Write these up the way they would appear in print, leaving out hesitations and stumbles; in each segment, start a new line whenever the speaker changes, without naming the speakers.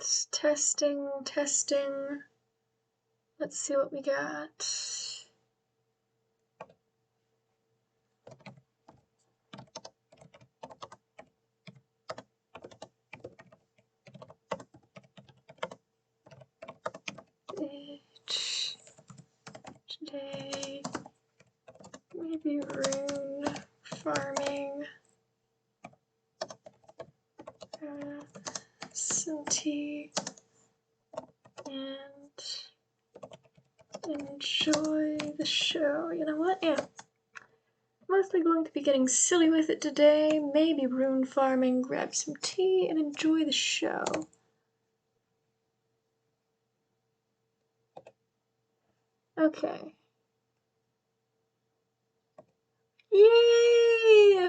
Testing, testing. Let's see what we got. Today, maybe rune farming. Some tea and enjoy the show. You know what? Yeah. Mostly going to be getting silly with it today. Maybe rune farming, grab some tea, and enjoy the show. Okay. Yay!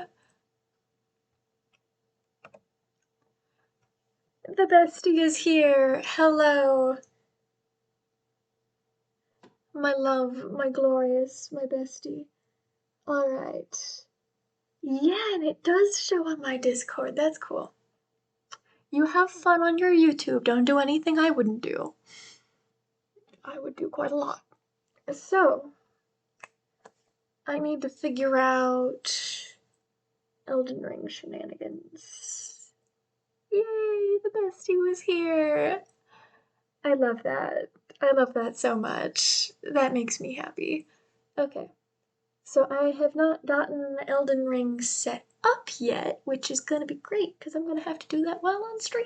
The bestie is here. Hello. My love, my glorious, my bestie. Alright. Yeah, and it does show on my Discord. That's cool. You have fun on your YouTube. Don't do anything I wouldn't do. I would do quite a lot. So, I need to figure out Elden Ring shenanigans. Yay, the bestie was here. I love that. I love that so much. That makes me happy. Okay. So I have not gotten Elden Ring set up yet, which is gonna be great because I'm gonna have to do that while on stream.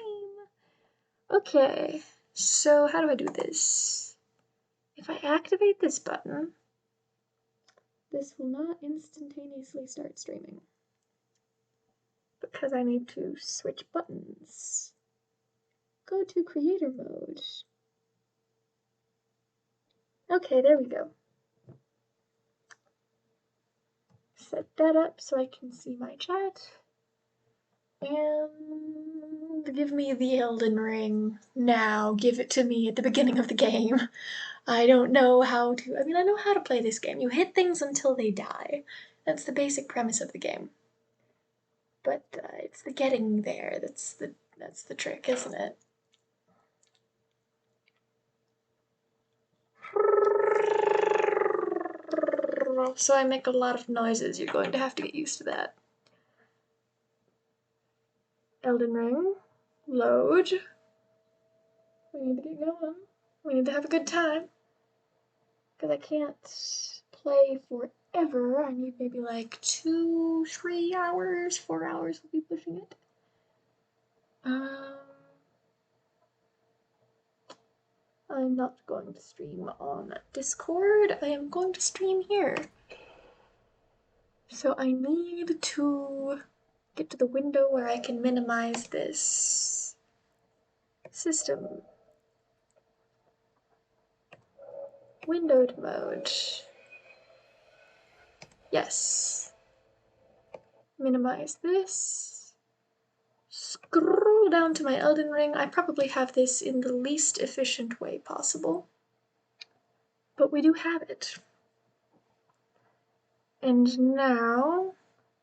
Okay, so how do I do this? If I activate this button, this will not instantaneously start streaming because I need to switch buttons. Go to creator mode. Okay, there we go. Set that up so I can see my chat. And give me the Elden Ring now. Give it to me at the beginning of the game. I don't know how to. I mean, I know how to play this game. You hit things until they die. That's the basic premise of the game. But it's the getting there that's the trick, isn't it? So I make a lot of noises. You're going to have to get used to that. Elden Ring, load. We need to get going. We need to have a good time. Because I can't play forever. I need maybe like 2, 3 hours, 4 hours will be pushing it. I'm not going to stream on Discord. I am going to stream here. So I need to get to the window where I can minimize this system. Windowed mode. Yes. Minimize this. Scroll down to my Elden Ring. I probably have this in the least efficient way possible. But we do have it. And now,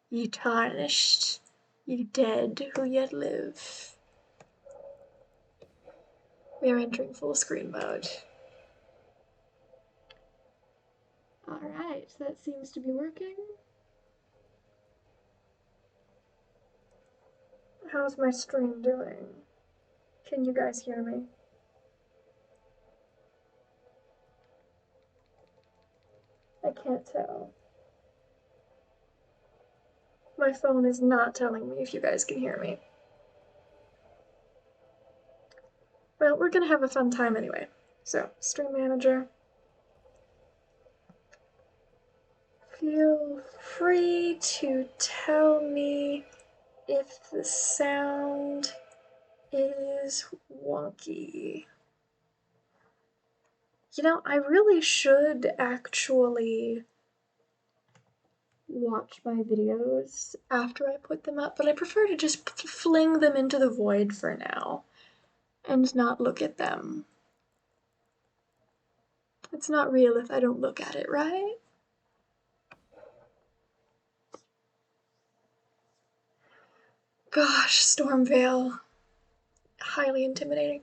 ye tarnished, ye dead who yet live. We are entering full screen mode. Alright, that seems to be working. How's my stream doing? Can you guys hear me? I can't tell. My phone is not telling me if you guys can hear me. Well, we're gonna have a fun time anyway. So, stream manager. Feel free to tell me if the sound is wonky. You know, I really should actually watch my videos after I put them up, but I prefer to just fling them into the void for now and not look at them. It's not real if I don't look at it, right? Gosh, Stormvale. Highly intimidating.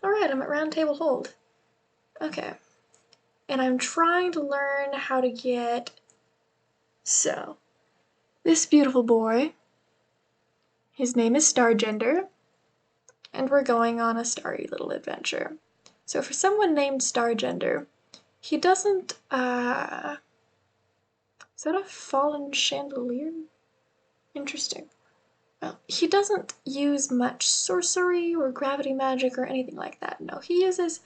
Alright, I'm at round table hold. Okay. And I'm trying to learn how to get... So, this beautiful boy, his name is Stargender, and we're going on a starry little adventure. So for someone named Stargender, he doesn't, is that a fallen chandelier? Interesting. Well, he doesn't use much sorcery or gravity magic or anything like that. No, he uses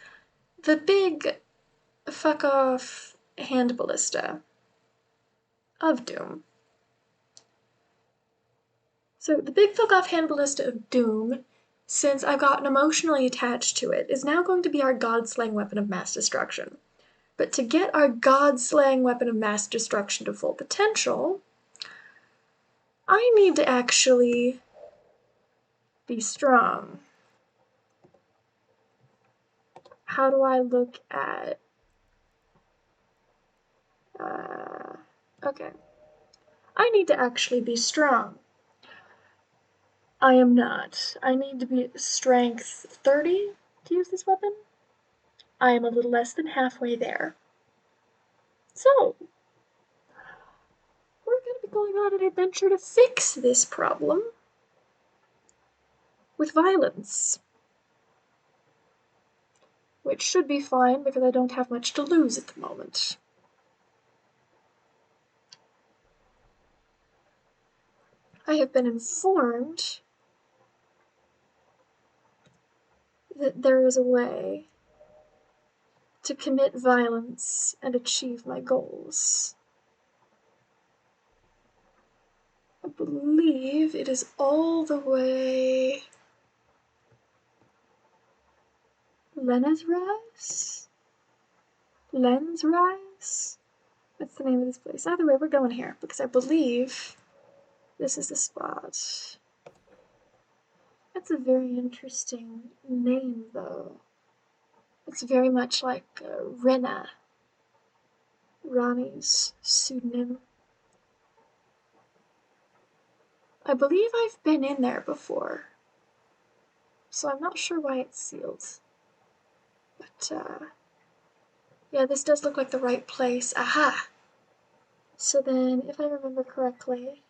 the big fuck off hand ballista of doom. So the big fuck off hand ballista of doom, since I've gotten emotionally attached to it, is now going to be our god-slaying weapon of mass destruction. But to get our god-slaying weapon of mass destruction to full potential, I need to actually be strong. How do I look at... okay. I need to actually be strong. I am not. I need to be strength 30 to use this weapon. I am a little less than halfway there. So, we're going to be going on an adventure to fix this problem with violence. Which should be fine because I don't have much to lose at the moment. I have been informed that there is a way to commit violence and achieve my goals. I believe it is all the way... Lensrise? That's the name of this place. Either way, we're going here because I believe this is the spot. That's a very interesting name, though. It's very much like Rena, Ronnie's pseudonym. I believe I've been in there before, so I'm not sure why it's sealed. But, yeah, this does look like the right place. Aha! So then, if I remember correctly...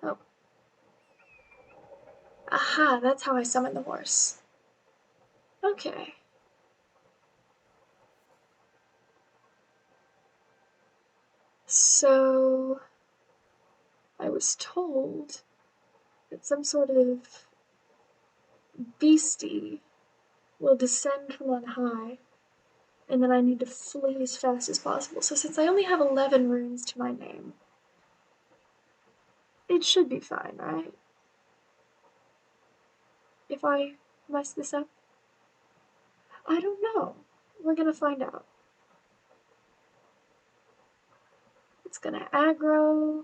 Oh. Aha, that's how I summon the horse. Okay. So... I was told that some sort of beastie will descend from on high, and then I need to flee as fast as possible. So since I only have 11 runes to my name, it should be fine, right? If I mess this up? I don't know. We're gonna find out. It's gonna aggro.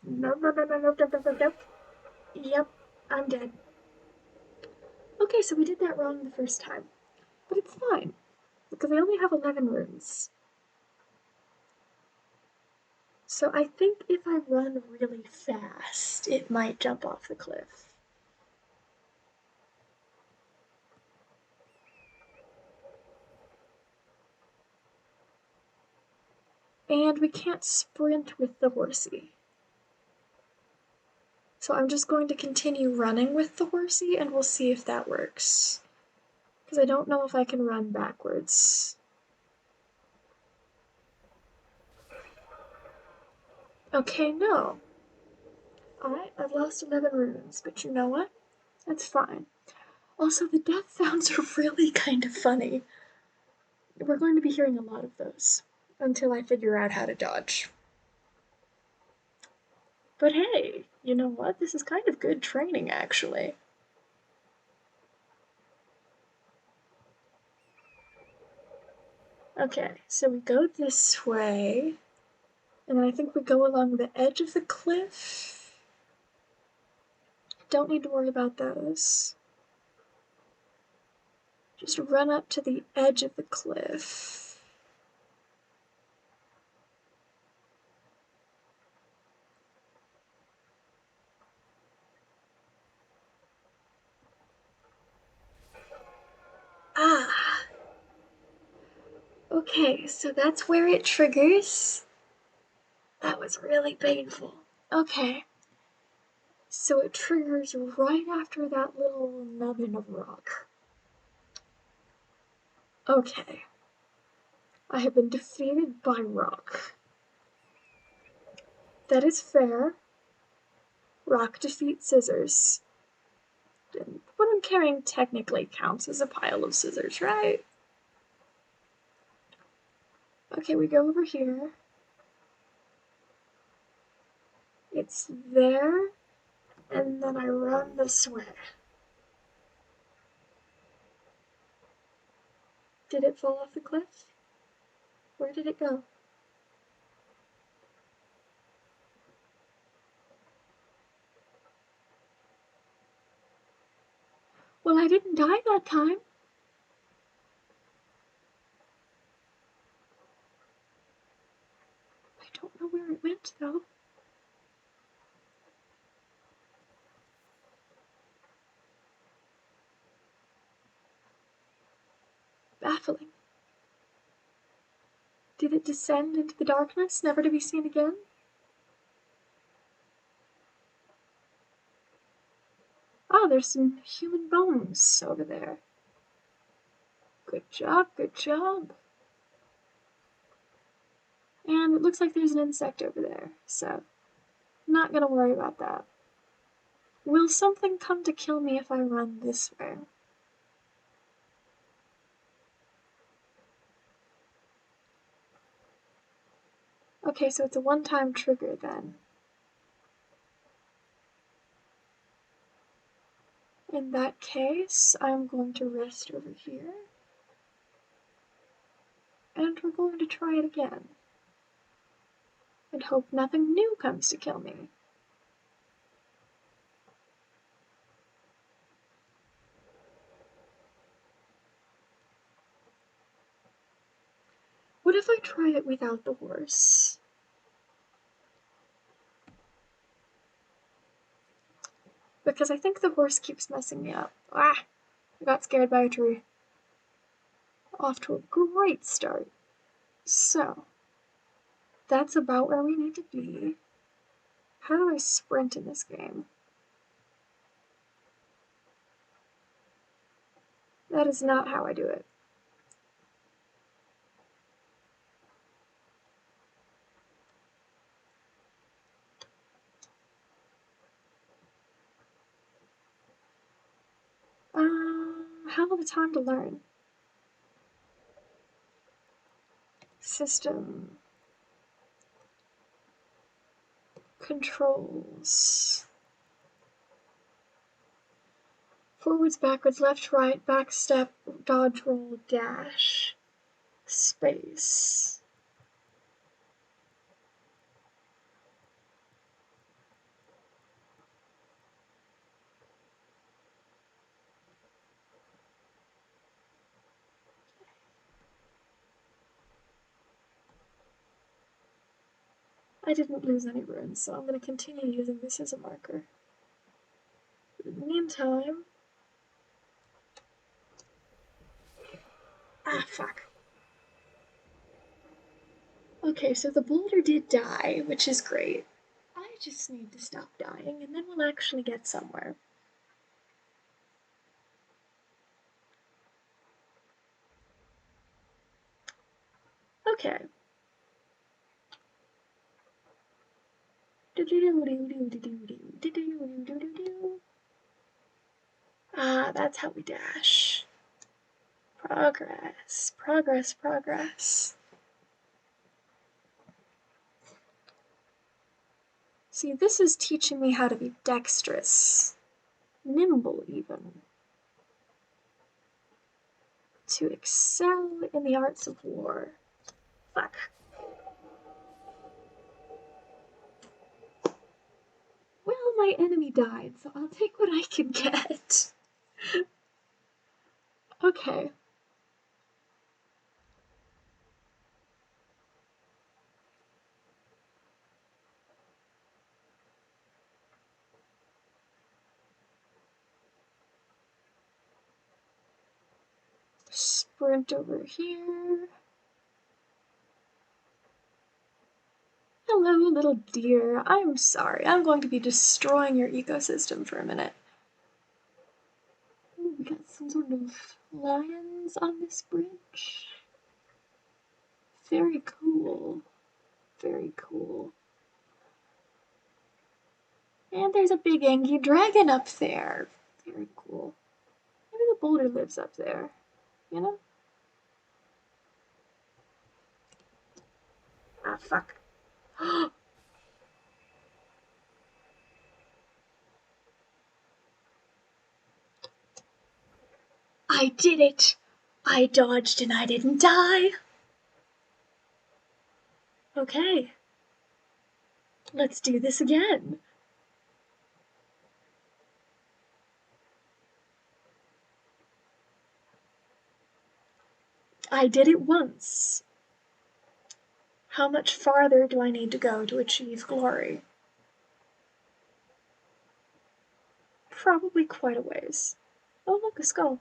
Nope. Yep, I'm dead. Okay, so we did that wrong the first time. But it's fine, because I only have 11 runes. So I think if I run really fast, it might jump off the cliff. And we can't sprint with the horsey. So I'm just going to continue running with the horsey and we'll see if that works. Because I don't know if I can run backwards. Okay, no. Alright, I've lost 11 runes, but you know what? That's fine. Also, the death sounds are really kind of funny. We're going to be hearing a lot of those until I figure out how to dodge. But hey, you know what? This is kind of good training, actually. Okay, so we go this way, and then I think we go along the edge of the cliff. Don't need to worry about those. Just run up to the edge of the cliff. Okay, so that's where it triggers. That was really painful. Okay. So it triggers right after that little nubbin of rock. Okay. I have been defeated by rock. That is fair. Rock defeats scissors. What I'm carrying technically counts as a pile of scissors, right? Okay, we go over here. It's there, and then I run this way. Did it fall off the cliff? Where did it go? Well, I didn't die that time. I don't know where it went, though. Baffling. Did it descend into the darkness, never to be seen again? Oh, there's some human bones over there. Good job, good job. And it looks like there's an insect over there, so not gonna worry about that. Will something come to kill me if I run this way? Okay, so it's a one-time trigger then. In that case, I'm going to rest over here. And we're going to try it again. And hope nothing new comes to kill me. What if I try it without the horse? Because I think the horse keeps messing me up. Ah! I got scared by a tree. Off to a great start. So, that's about where we need to be. How do I sprint in this game? That is not how I do it. Hell of a time to learn. System. Controls. Forwards, backwards, left, right, back step, dodge, roll, dash. Space. I didn't lose any runes, so I'm going to continue using this as a marker. In the meantime... Ah, fuck. Okay, so the boulder did die, which is great. I just need to stop dying, and then we'll actually get somewhere. Okay. Ah, that's how we dash. Progress, progress, progress. See, this is teaching me how to be dexterous. Nimble, even. To excel in the arts of war. Fuck. Well, my enemy died, so I'll take what I can get. Okay. Sprint over here. little deer. I'm sorry. I'm going to be destroying your ecosystem for a minute. Ooh, we got some sort of lions on this bridge. Very cool. Very cool. And there's a big angry dragon up there. Very cool. Maybe the boulder lives up there, you know? Ah, fuck. I did it! I dodged and I didn't die! Okay. Let's do this again. I did it once. How much farther do I need to go to achieve glory? Probably quite a ways. Oh, look, a skull.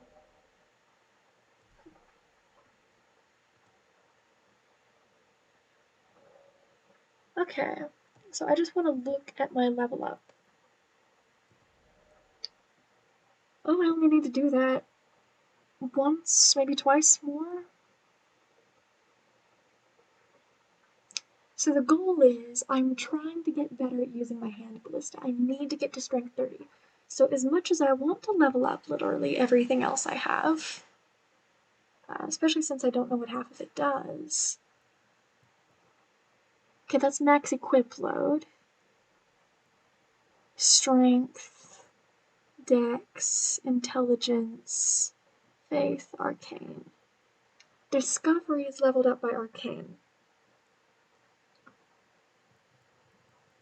Okay, so I just want to look at my level up. Oh, I only need to do that once, maybe twice more. So the goal is I'm trying to get better at using my hand ballista. I need to get to strength 30. So as much as I want to level up literally everything else I have, especially since I don't know what half of it does. Okay, that's max equip load. Strength, dex, intelligence, faith, arcane. Discovery is leveled up by arcane.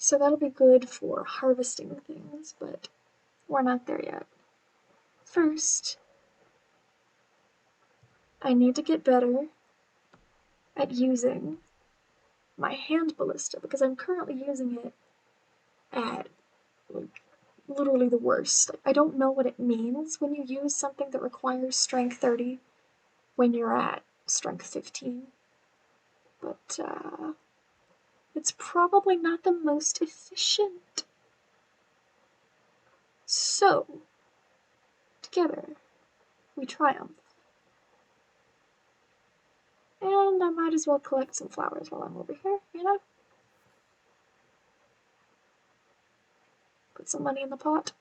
So that'll be good for harvesting things, but we're not there yet. First, I need to get better at using my hand ballista because I'm currently using it at like literally the worst. I don't know what it means when you use something that requires strength 30 when you're at strength 15, but it's probably not the most efficient. So, together, we triumph. And I might as well collect some flowers while I'm over here, you know? Put some money in the pot.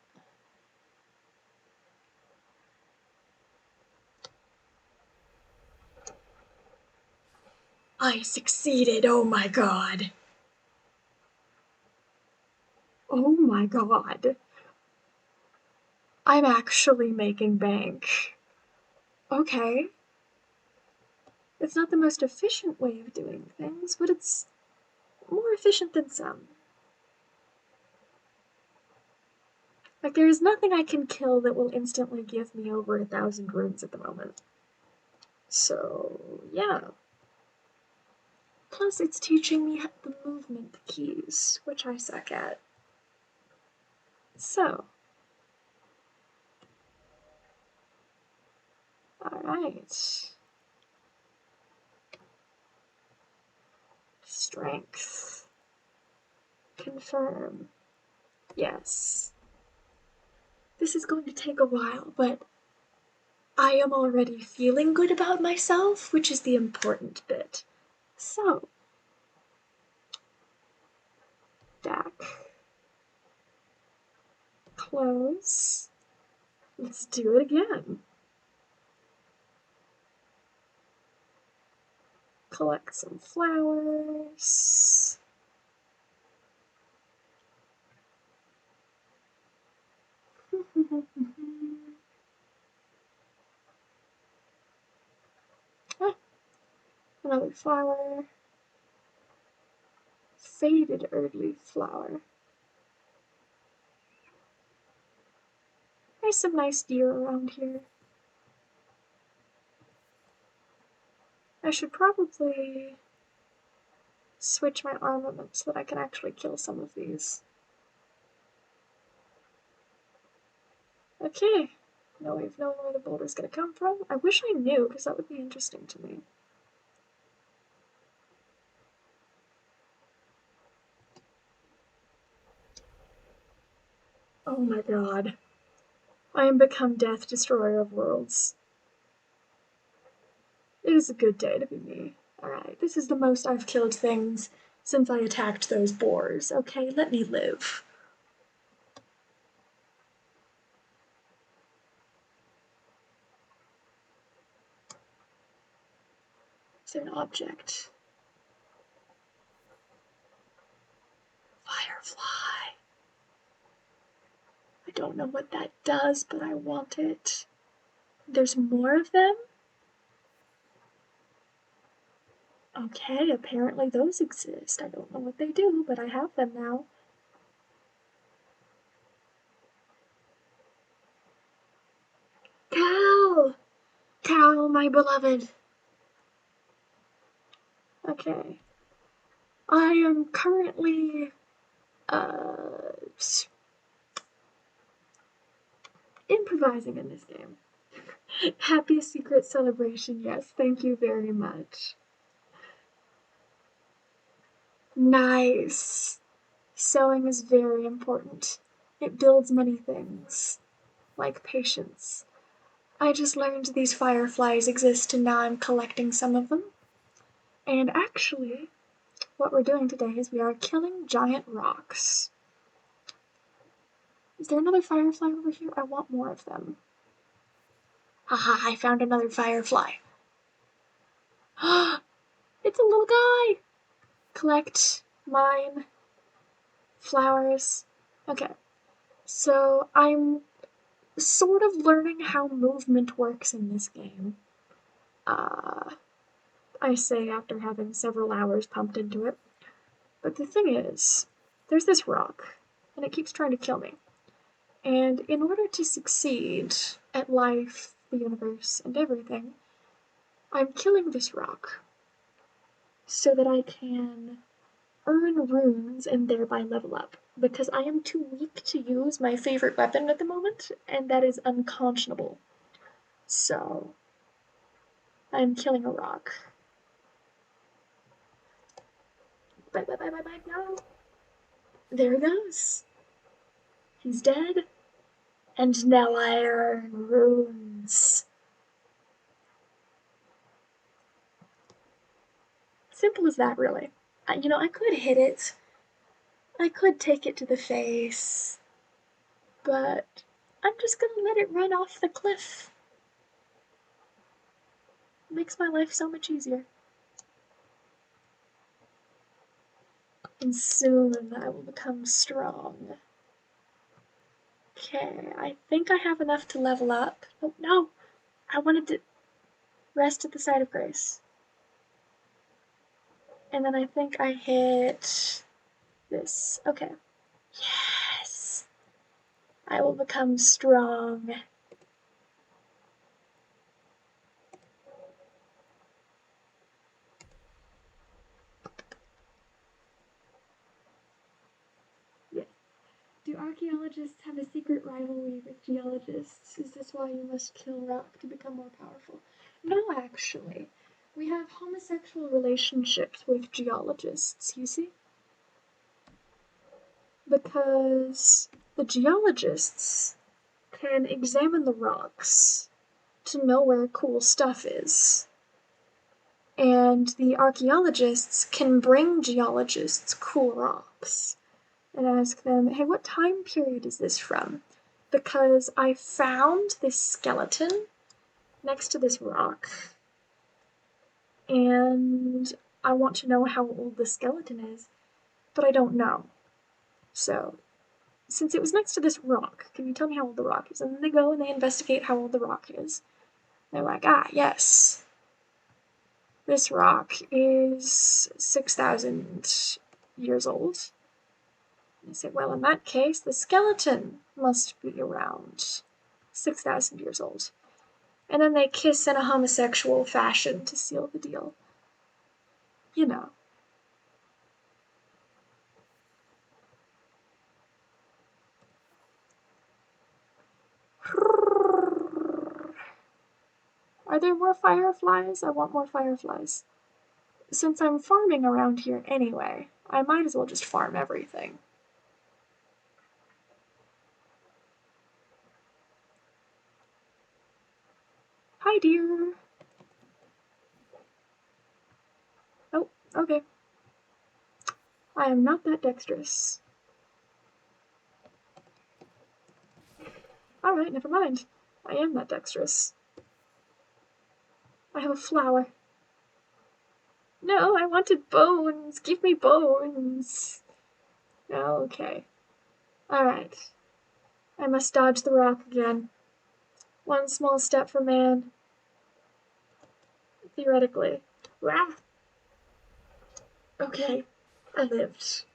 I succeeded, oh my god. Oh my god. I'm actually making bank. Okay. It's not the most efficient way of doing things, but it's more efficient than some. Like, there is nothing I can kill that will instantly give me over 1,000 runes at the moment. So, yeah. Plus, it's teaching me the movement keys, which I suck at. So. Alright. Strength. Confirm. Yes. This is going to take a while, but I am already feeling good about myself, which is the important bit. So, back, close. Let's do it again. Collect some flowers. Ah, another flower. Faded early flower. There's some nice deer around here. I should probably switch my armament so that I can actually kill some of these. Okay, now we've known where the boulder's gonna come from. I wish I knew, because that would be interesting to me. Oh my god. I am become Death, Destroyer of Worlds. It is a good day to be me. Alright, this is the most I've killed things since I attacked those boars. Okay, let me live. Is there an object? Firefly. I don't know what that does, but I want it. There's more of them? Okay, apparently those exist. I don't know what they do, but I have them now. Cal! Cal, my beloved. Okay. I am currently, improvising in this game. Happy secret celebration, yes, thank you very much. Nice. Sewing is very important. It builds many things, like patience. I just learned these fireflies exist and now I'm collecting some of them. And actually, what we're doing today is we are killing giant rocks. Is there another firefly over here? I want more of them. Haha, I found another firefly. It's a little guy! Collect, mine, flowers. Okay, so I'm sort of learning how movement works in this game. I say after having several hours pumped into it. But the thing is, there's this rock, and it keeps trying to kill me. And in order to succeed at life, the universe, and everything, I'm killing this rock so that I can earn runes and thereby level up, because I am too weak to use my favorite weapon at the moment, and that is unconscionable. So, I'm killing a rock. Bye, bye, bye, bye, bye, no. There he goes. He's dead. And now I earn runes. Simple as that, really. I could hit it. I could take it to the face. But I'm just gonna let it run off the cliff. It makes my life so much easier. And soon I will become strong. Okay, I think I have enough to level up. Oh, no! I wanted to rest at the side of grace. And then I think I hit this. Okay. Yes! I will become strong. Yes. Do archaeologists have a secret rivalry with geologists? Is this why you must kill rock to become more powerful? No, actually. We have homosexual relationships with geologists, you see? Because the geologists can examine the rocks to know where cool stuff is. And the archaeologists can bring geologists cool rocks and ask them, hey, what time period is this from? Because I found this skeleton next to this rock, and I want to know how old the skeleton is, but I don't know. So, since it was next to this rock, can you tell me how old the rock is? And then they go and they investigate how old the rock is. They're like, yes, this rock is 6,000 years old. And I say, well, in that case, the skeleton must be around 6,000 years old. And then they kiss in a homosexual fashion to seal the deal. You know. Are there more fireflies? I want more fireflies. Since I'm farming around here anyway, I might as well just farm everything. Hi, dear. Oh, okay. I am not that dexterous. Alright, never mind. I am that dexterous. I have a flower. No, I wanted bones. Give me bones. Okay. Alright. I must dodge the rock again. One small step for man. Theoretically. Rah! Okay. I lived.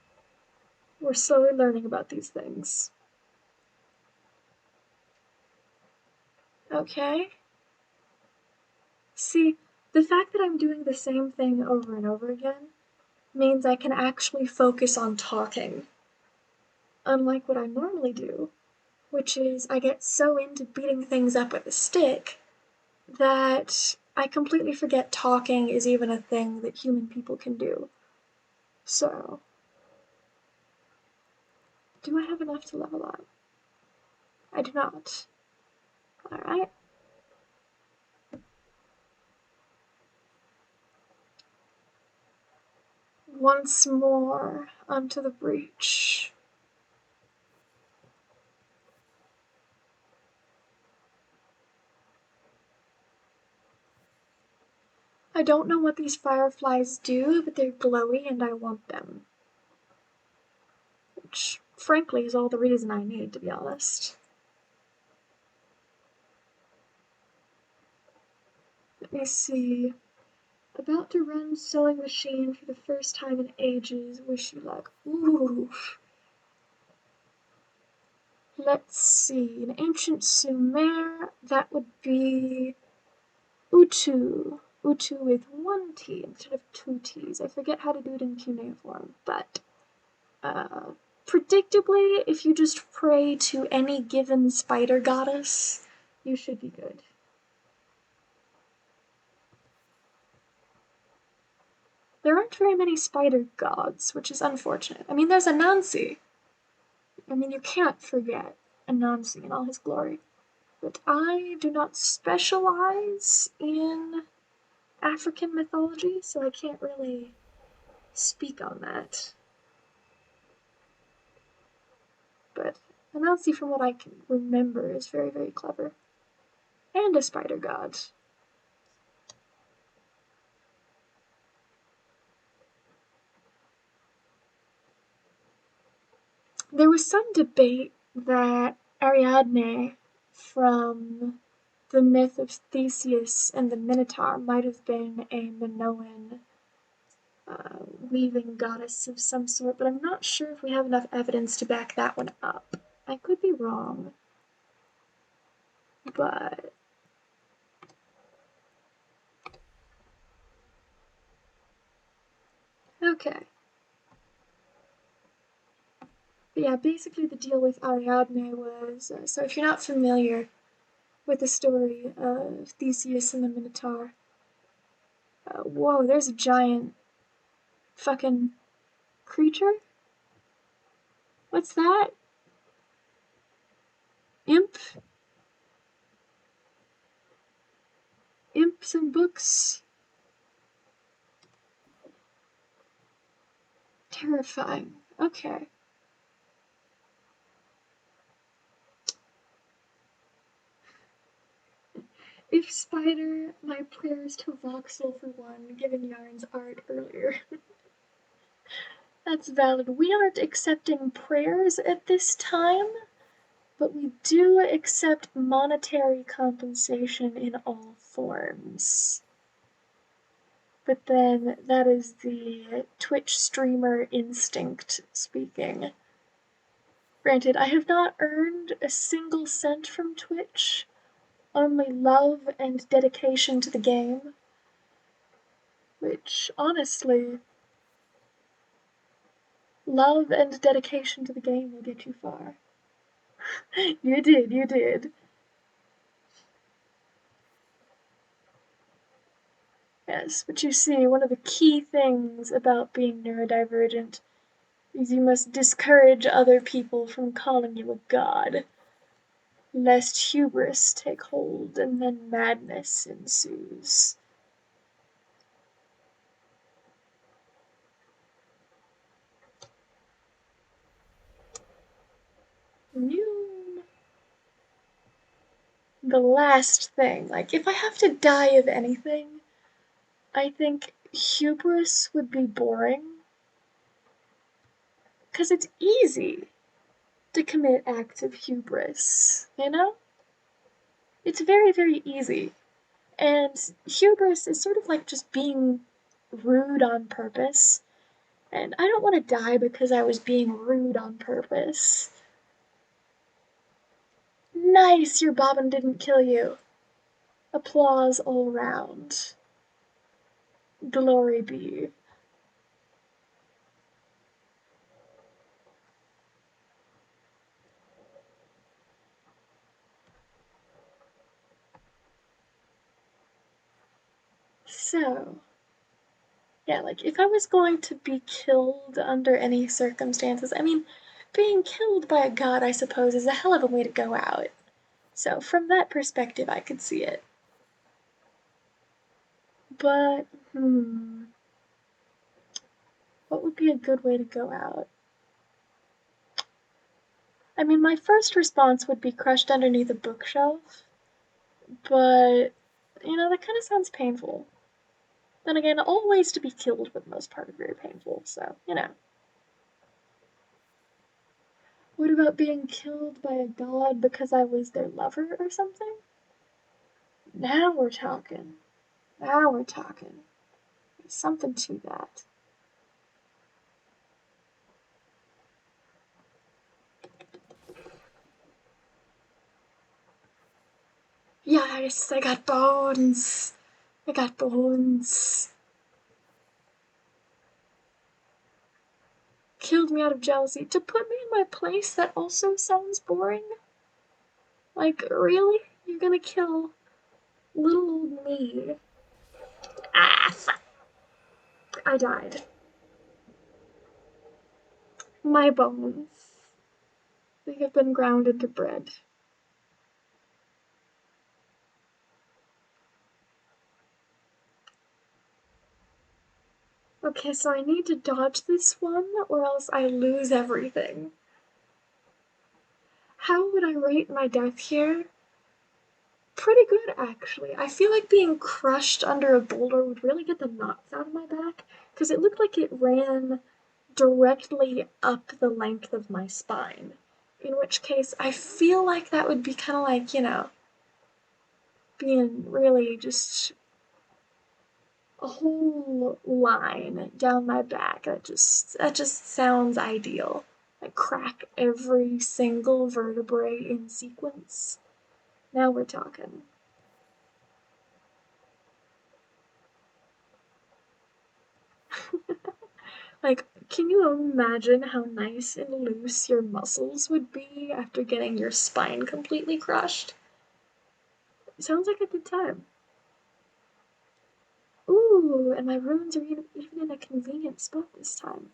We're slowly learning about these things. Okay. See, the fact that I'm doing the same thing over and over again means I can actually focus on talking. Unlike what I normally do, which is I get so into beating things up with a stick that I completely forget talking is even a thing that human people can do. So, do I have enough to level up? I do not. Alright. Once more onto the breach. I don't know what these fireflies do, but they're glowy and I want them. Which, frankly, is all the reason I need, to be honest. Let me see. About to run sewing machine for the first time in ages. Wish you luck. Ooh. Let's see. In ancient Sumer, that would be Utu. Utu with one T instead of two T's. I forget how to do it in cuneiform, but predictably, if you just pray to any given spider goddess, you should be good. There aren't very many spider gods, which is unfortunate. I mean, there's Anansi. I mean, you can't forget Anansi in all his glory. But I do not specialize in African mythology, so I can't really speak on that. But Anansi, from what I can remember, is very, very clever. And a spider god. There was some debate that Ariadne from the myth of Theseus and the Minotaur might have been a Minoan weaving goddess of some sort, but I'm not sure if we have enough evidence to back that one up. I could be wrong, but okay. But yeah, basically the deal with Ariadne was, so if you're not familiar with the story of Theseus and the Minotaur, whoa, there's a giant fucking creature? What's that? Imp? Imps and books? Terrifying. Okay. If Spider, my prayers to Voxal for one, given Yarn's art earlier. That's valid. We aren't accepting prayers at this time, but we do accept monetary compensation in all forms. But then that is the Twitch streamer instinct speaking. Granted, I have not earned a single cent from Twitch, only love and dedication to the game, which, honestly, love and dedication to the game will get you far. You did. Yes, but you see, one of the key things about being neurodivergent is you must discourage other people from calling you a god. lest hubris take hold and then madness ensues. Noon. The last thing, like, if I have to die of anything, I think hubris would be boring. Because it's easy to commit acts of hubris, you know? It's very, very easy. And hubris is sort of like just being rude on purpose. And I don't want to die because I was being rude on purpose. Nice, your bobbin didn't kill you. Applause all round. Glory be. So, yeah, like if I was going to be killed under any circumstances, I mean, being killed by a god, I suppose, is a hell of a way to go out. So, from that perspective, I could see it. But, what would be a good way to go out? I mean, my first response would be crushed underneath a bookshelf, but, that kind of sounds painful. Then again, all ways to be killed for the most part are very painful, so. What about being killed by a god because I was their lover or something? Now we're talking. Now we're talking. There's something to that. Yes, I got bones. I got bones. Killed me out of jealousy. To put me in my place, that also sounds boring. Like, really? You're gonna kill little old me? Ah, fuck. I died. My bones. They have been ground into bread. Okay, so I need to dodge this one, or else I lose everything. How would I rate my death here? Pretty good, actually. I feel like being crushed under a boulder would really get the knots out of my back, because it looked like it ran directly up the length of my spine. In which case, I feel like that would be kind of like, being really just a whole line down my back. That just sounds ideal. Like crack every single vertebrae in sequence. Now we're talking. Like, can you imagine how nice and loose your muscles would be after getting your spine completely crushed? Sounds like a good time. Ooh, and my runes are even in a convenient spot this time.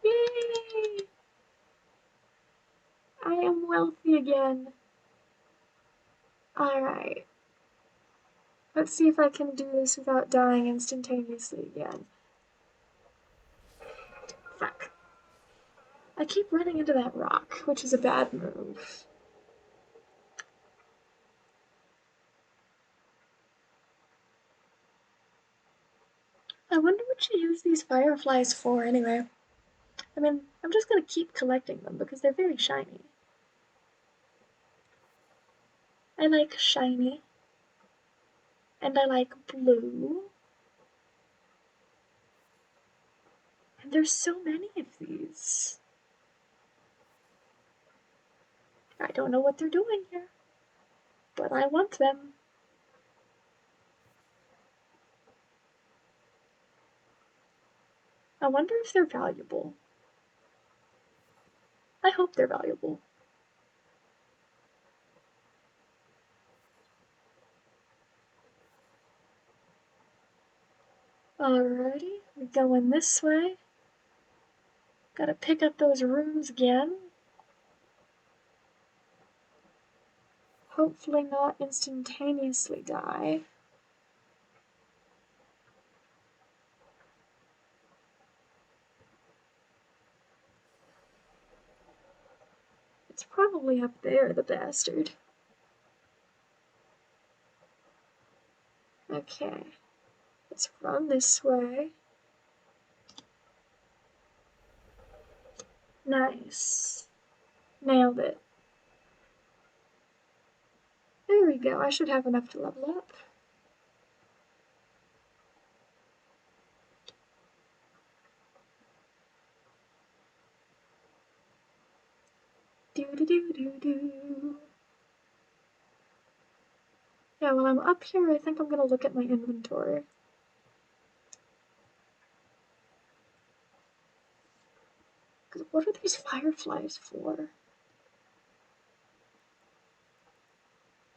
Yay! I am wealthy again. Alright. Let's see if I can do this without dying instantaneously again. Fuck. I keep running into that rock, which is a bad move. I wonder what you use these fireflies for anyway. I mean, I'm just gonna keep collecting them because they're very shiny. I like shiny. And I like blue. And there's so many of these. I don't know what they're doing here, but I want them. I wonder if they're valuable. I hope they're valuable. Alrighty, we're going this way. Gotta pick up those runes again. Hopefully not instantaneously die. It's probably up there, the bastard. Okay, let's run this way. Nice. Nailed it. There we go, I should have enough to level up. Do-do-do-do-do. Yeah, while I'm up here, I think I'm gonna look at my inventory. What are these fireflies for?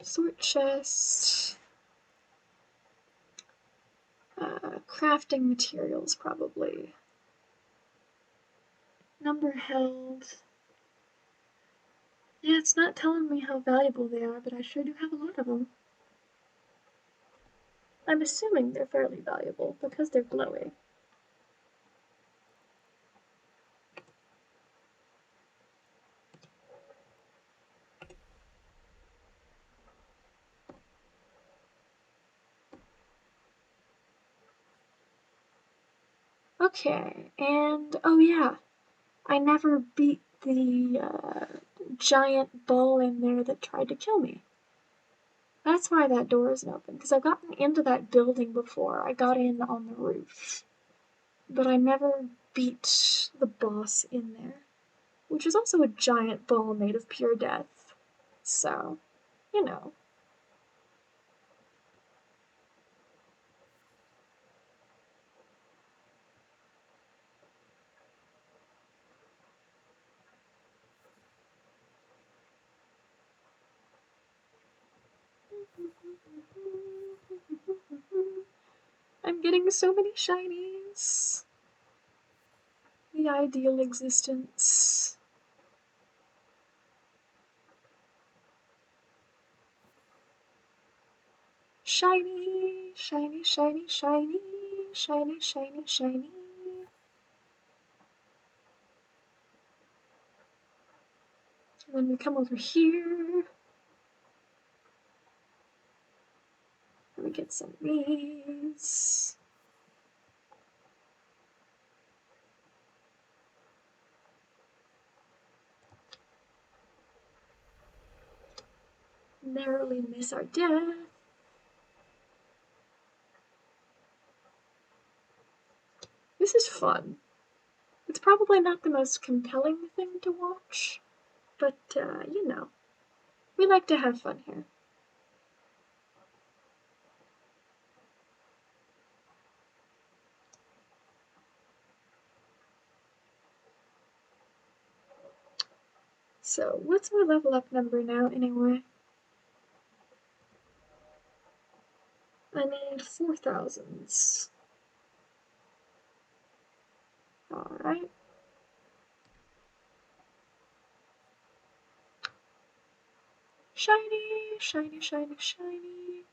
Sort chest. Crafting materials, probably. Number held. Yeah, it's not telling me how valuable they are, but I sure do have a lot of them. I'm assuming they're fairly valuable because they're glowing. Okay, and oh yeah, I never beat the giant bull in there that tried to kill me. That's why that door isn't open, because I've gotten into that building before. I got in on the roof, but I never beat the boss in there, which is also a giant bull made of pure death. So, you know. I'm getting so many shinies. The ideal existence. Shiny, shiny, shiny, shiny, shiny, shiny, shiny. And then we come over here. And we get some of these. Narrowly miss our death. This is fun. It's probably not the most compelling thing to watch, but, you know, we like to have fun here. So, what's my level up number now, anyway? I need 4,000s. Alright. Shiny, shiny, shiny, shiny.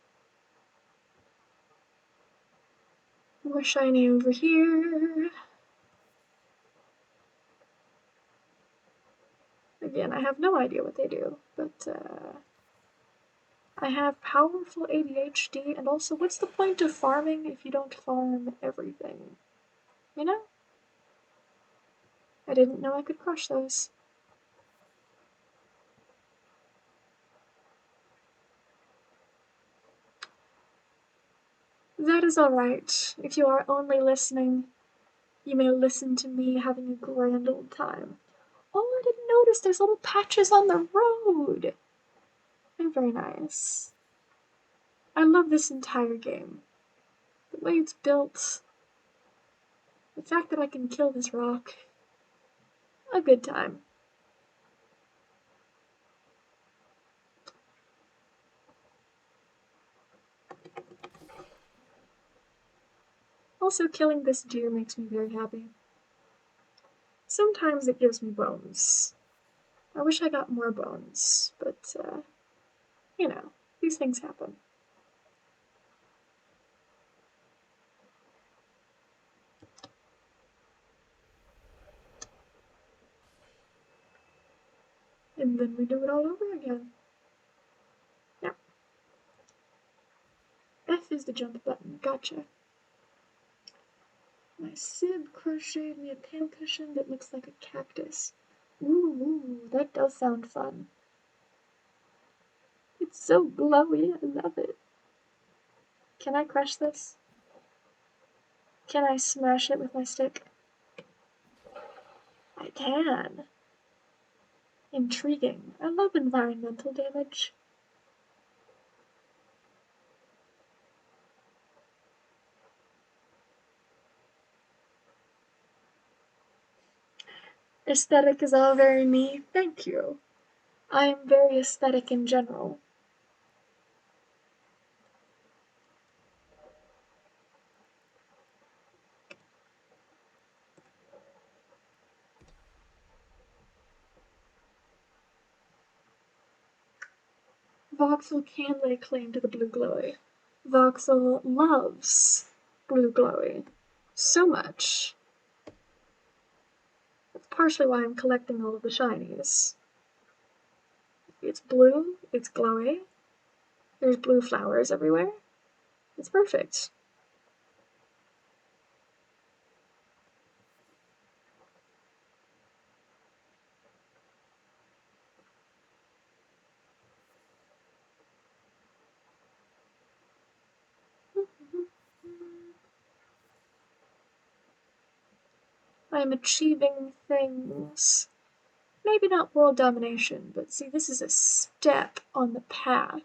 More shiny over here. Again, I have no idea what they do, but I have powerful ADHD, and also, what's the point of farming if you don't farm everything? You know? I didn't know I could crush those. That is alright. If you are only listening, you may listen to me having a grand old time. Oh, I didn't notice there's little patches on the road. They're very nice. I love this entire game. The way it's built. The fact that I can kill this rock. A good time. Also, killing this deer makes me very happy. sometimes it gives me bones. I wish I got more bones, but, you know, these things happen. And then we do it all over again. Yeah. F is the jump button. Gotcha. My sib crocheted me a pincushion that looks like a cactus. Ooh, that does sound fun. It's so glowy. I love it. Can I crush this? Can I smash it with my stick? I can. Intriguing. I love environmental damage. Aesthetic is all very me. Thank you. I am very aesthetic in general. Voxel can lay claim to the blue glowy. Voxel loves blue glowy so much. That's partially why I'm collecting all of the shinies. It's blue, it's glowy, there's blue flowers everywhere. It's perfect. I am achieving things. Maybe not world domination, but see, this is a step on the path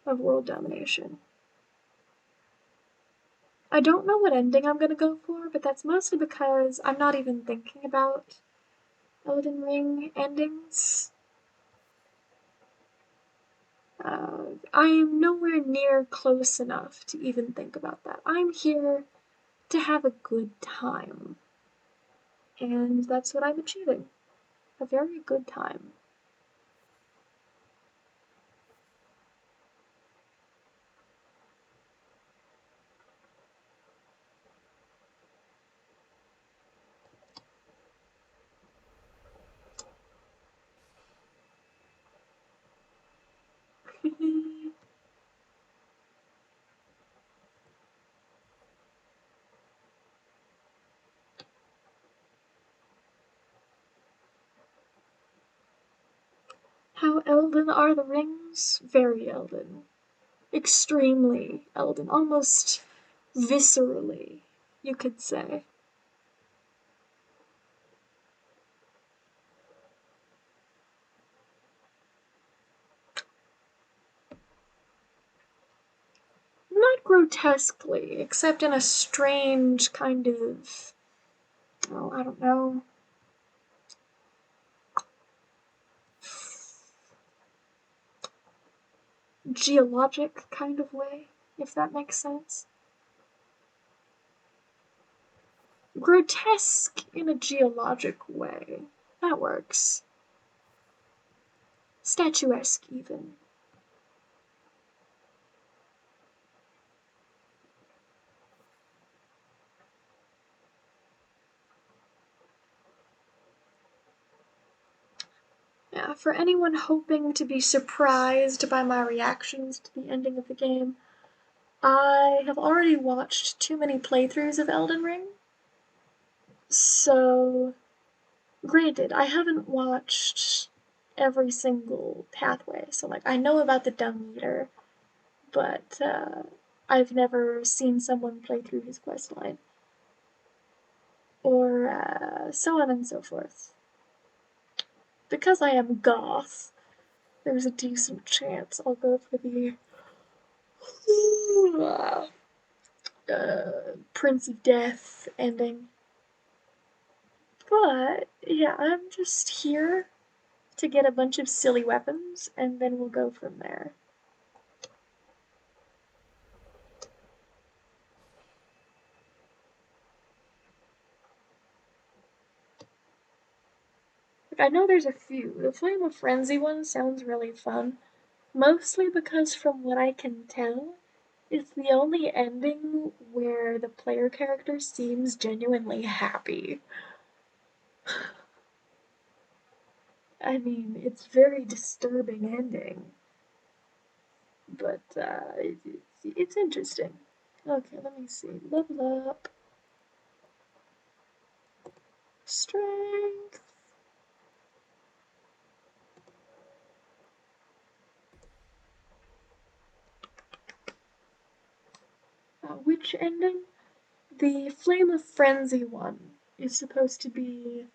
of world domination. I don't know what ending I'm gonna go for, but that's mostly because I'm not even thinking about Elden Ring endings. I am nowhere near close enough to even think about that. I'm here to have a good time. And that's what I'm achieving. A very good time. How Elden are the rings? Very Elden. Extremely Elden. Almost viscerally, you could say. Not grotesquely, except in a strange kind of, oh, I don't know, geologic kind of way, if that makes sense. Grotesque in a geologic way. That works. Statuesque, even. Yeah, for anyone hoping to be surprised by my reactions to the ending of the game, I have already watched too many playthroughs of Elden Ring. So, granted, I haven't watched every single pathway. So, like, I know about the Dung Eater, but I've never seen someone play through his questline. Or so on and so forth. Because I am goth, there's a decent chance I'll go for the Prince of Death ending. But, yeah, I'm just here to get a bunch of silly weapons, and then we'll go from there. I know there's a few. The Flame of Frenzy one sounds really fun, mostly because from what I can tell, it's the only ending where the player character seems genuinely happy. I mean, it's very disturbing ending, but it's interesting. Okay, let me see. Level up. Strength. Which ending? The Flame of Frenzy one is supposed to be.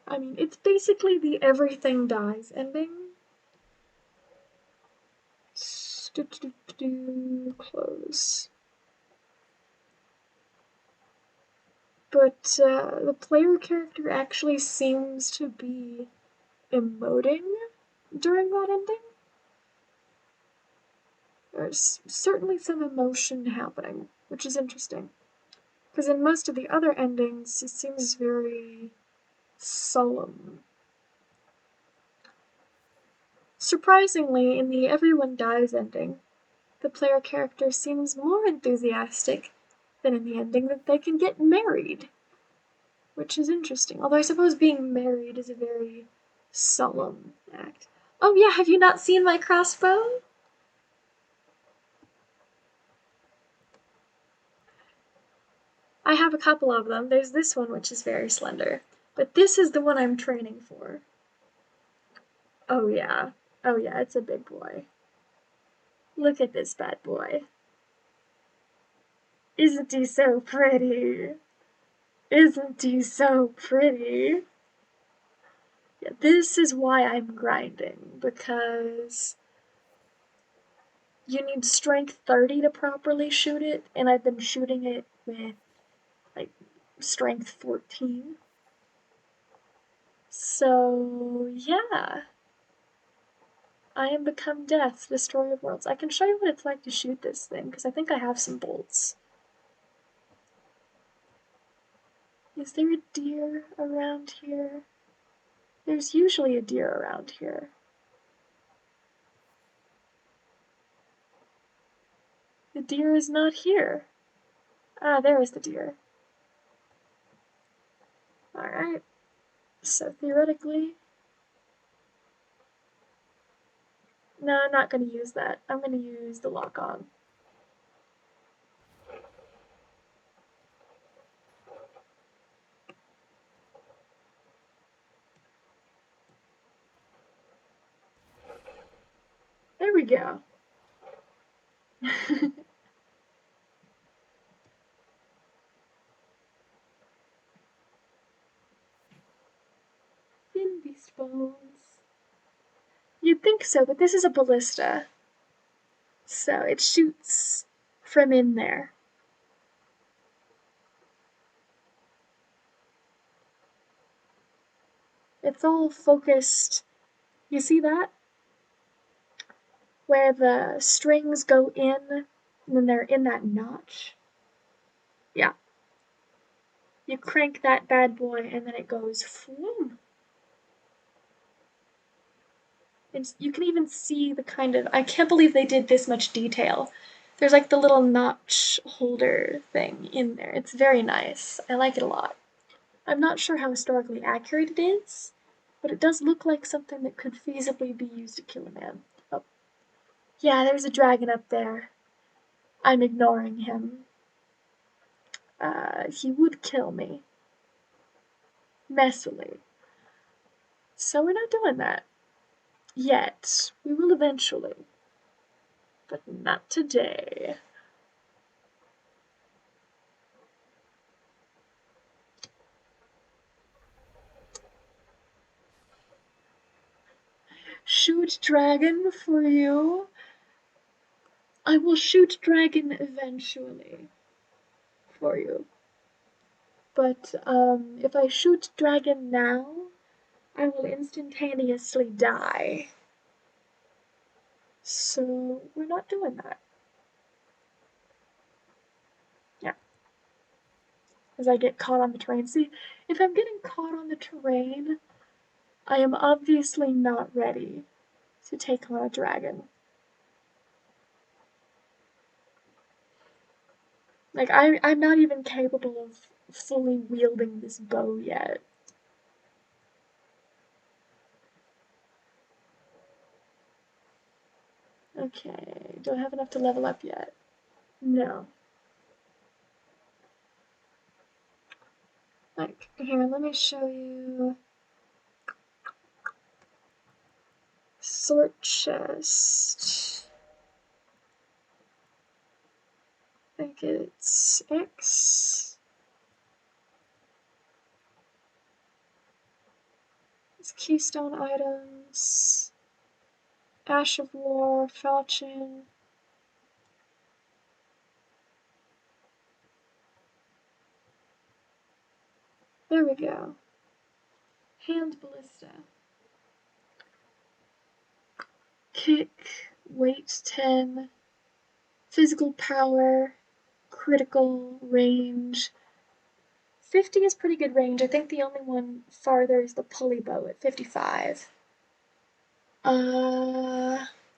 I mean, it's basically the everything dies ending. Close. But the player character actually seems to be emoting during that ending. There's certainly some emotion happening, which is interesting. Because in most of the other endings, it seems very solemn. Surprisingly, in the Everyone Dies ending, the player character seems more enthusiastic than in the ending that they can get married, which is interesting. Although I suppose being married is a very solemn act. Oh yeah, have you not seen my crossbow? I have a couple of them. There's this one, which is very slender. But this is the one I'm training for. Oh yeah. Oh yeah, it's a big boy. Look at this bad boy. Isn't he so pretty? Isn't he so pretty? Yeah, this is why I'm grinding, because you need strength 30 to properly shoot it, and I've been shooting it with, like, strength 14. So, yeah. I am become death, destroyer of worlds. I can show you what it's like to shoot this thing, because I think I have some bolts. Is there a deer around here? There's usually a deer around here. The deer is not here. Ah, there is the deer. Alright. So theoretically... No, I'm not going to use that. I'm going to use the lock-on. There we go. Fin beast bones. You'd think so, but this is a ballista. So it shoots from in there. It's all focused. You see that? Where the strings go in, and then they're in that notch. Yeah. You crank that bad boy, and then it goes floom. And you can even see the kind of, I can't believe they did this much detail. There's like the little notch holder thing in there. It's very nice. I like it a lot. I'm not sure how historically accurate it is, but it does look like something that could feasibly be used to kill a man. Oh. Yeah, there's a dragon up there. I'm ignoring him. He would kill me. Messily. So we're not doing that. Yet. We will eventually. But not today. Shoot dragon for you. I will shoot dragon eventually for you. But if I shoot dragon now, I will instantaneously die. So we're not doing that. Yeah. as I get caught on the terrain. See, if I'm getting caught on the terrain, I am obviously not ready to take on a dragon. Like, I'm not even capable of fully wielding this bow yet. Okay, do I have enough to level up yet? No. Like, here, let me show you. Sort chest. I think it's X. It's keystone items. Ash of War, Falchion. There we go. Hand ballista. Kick, weight 10, physical power, critical range. 50 is pretty good range. I think the only one farther is the pulley bow at 55.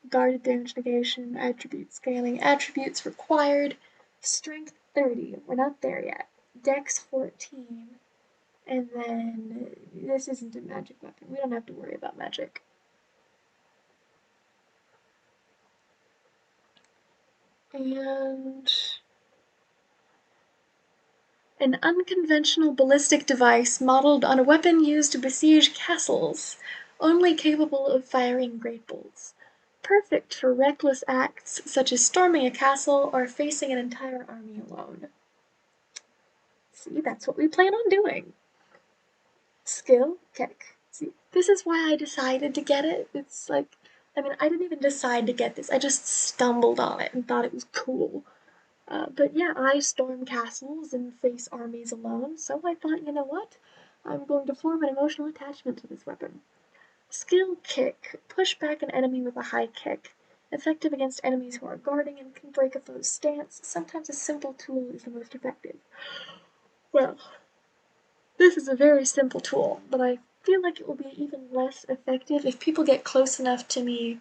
Guarded damage negation, attribute scaling, attributes required, strength 30. We're not there yet. Dex 14. And then this isn't a magic weapon. We don't have to worry about magic. And an unconventional ballistic device modeled on a weapon used to besiege castles, only capable of firing great bolts. Perfect for reckless acts such as storming a castle or facing an entire army alone. See, that's what we plan on doing. Skill, kick. See, this is why I decided to get it. It's like, I mean, I didn't even decide to get this. I just stumbled on it and thought it was cool. But yeah, I storm castles and face armies alone, so I thought, you know what? I'm going to form an emotional attachment to this weapon. Skill kick. Push back an enemy with a high kick. Effective against enemies who are guarding and can break a foe's stance. Sometimes a simple tool is the most effective. Well, this is a very simple tool, but I feel like it will be even less effective if people get close enough to me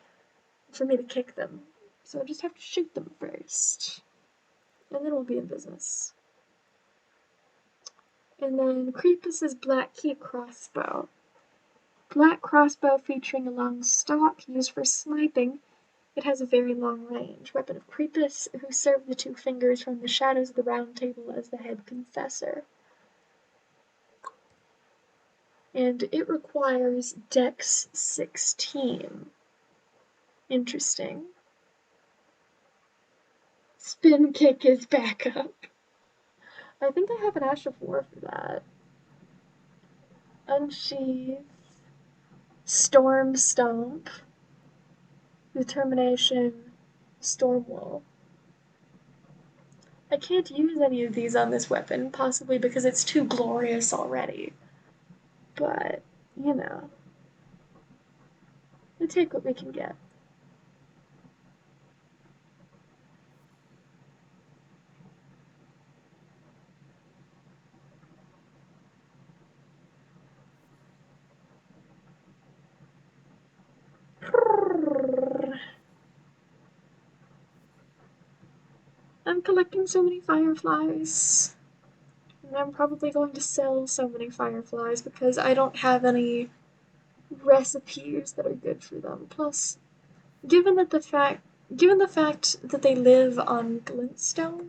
for me to kick them. So I just have to shoot them first. And then we'll be in business. And then Creepus's Black Key Crossbow. Black crossbow featuring a long stock used for sniping. It has a very long range. Weapon of Creepus, who served the two fingers from the shadows of the round table as the head confessor. And it requires Dex 16. Interesting. Spin kick is back up. I think I have an Ash of War for that. Unsheath. Storm Stomp. Determination. Stormwall. I can't use any of these on this weapon, possibly because it's too glorious already. But, you know, we take what we can get. I'm collecting so many fireflies. And I'm probably going to sell so many fireflies because I don't have any recipes that are good for them. Plus, given the fact that they live on glintstone,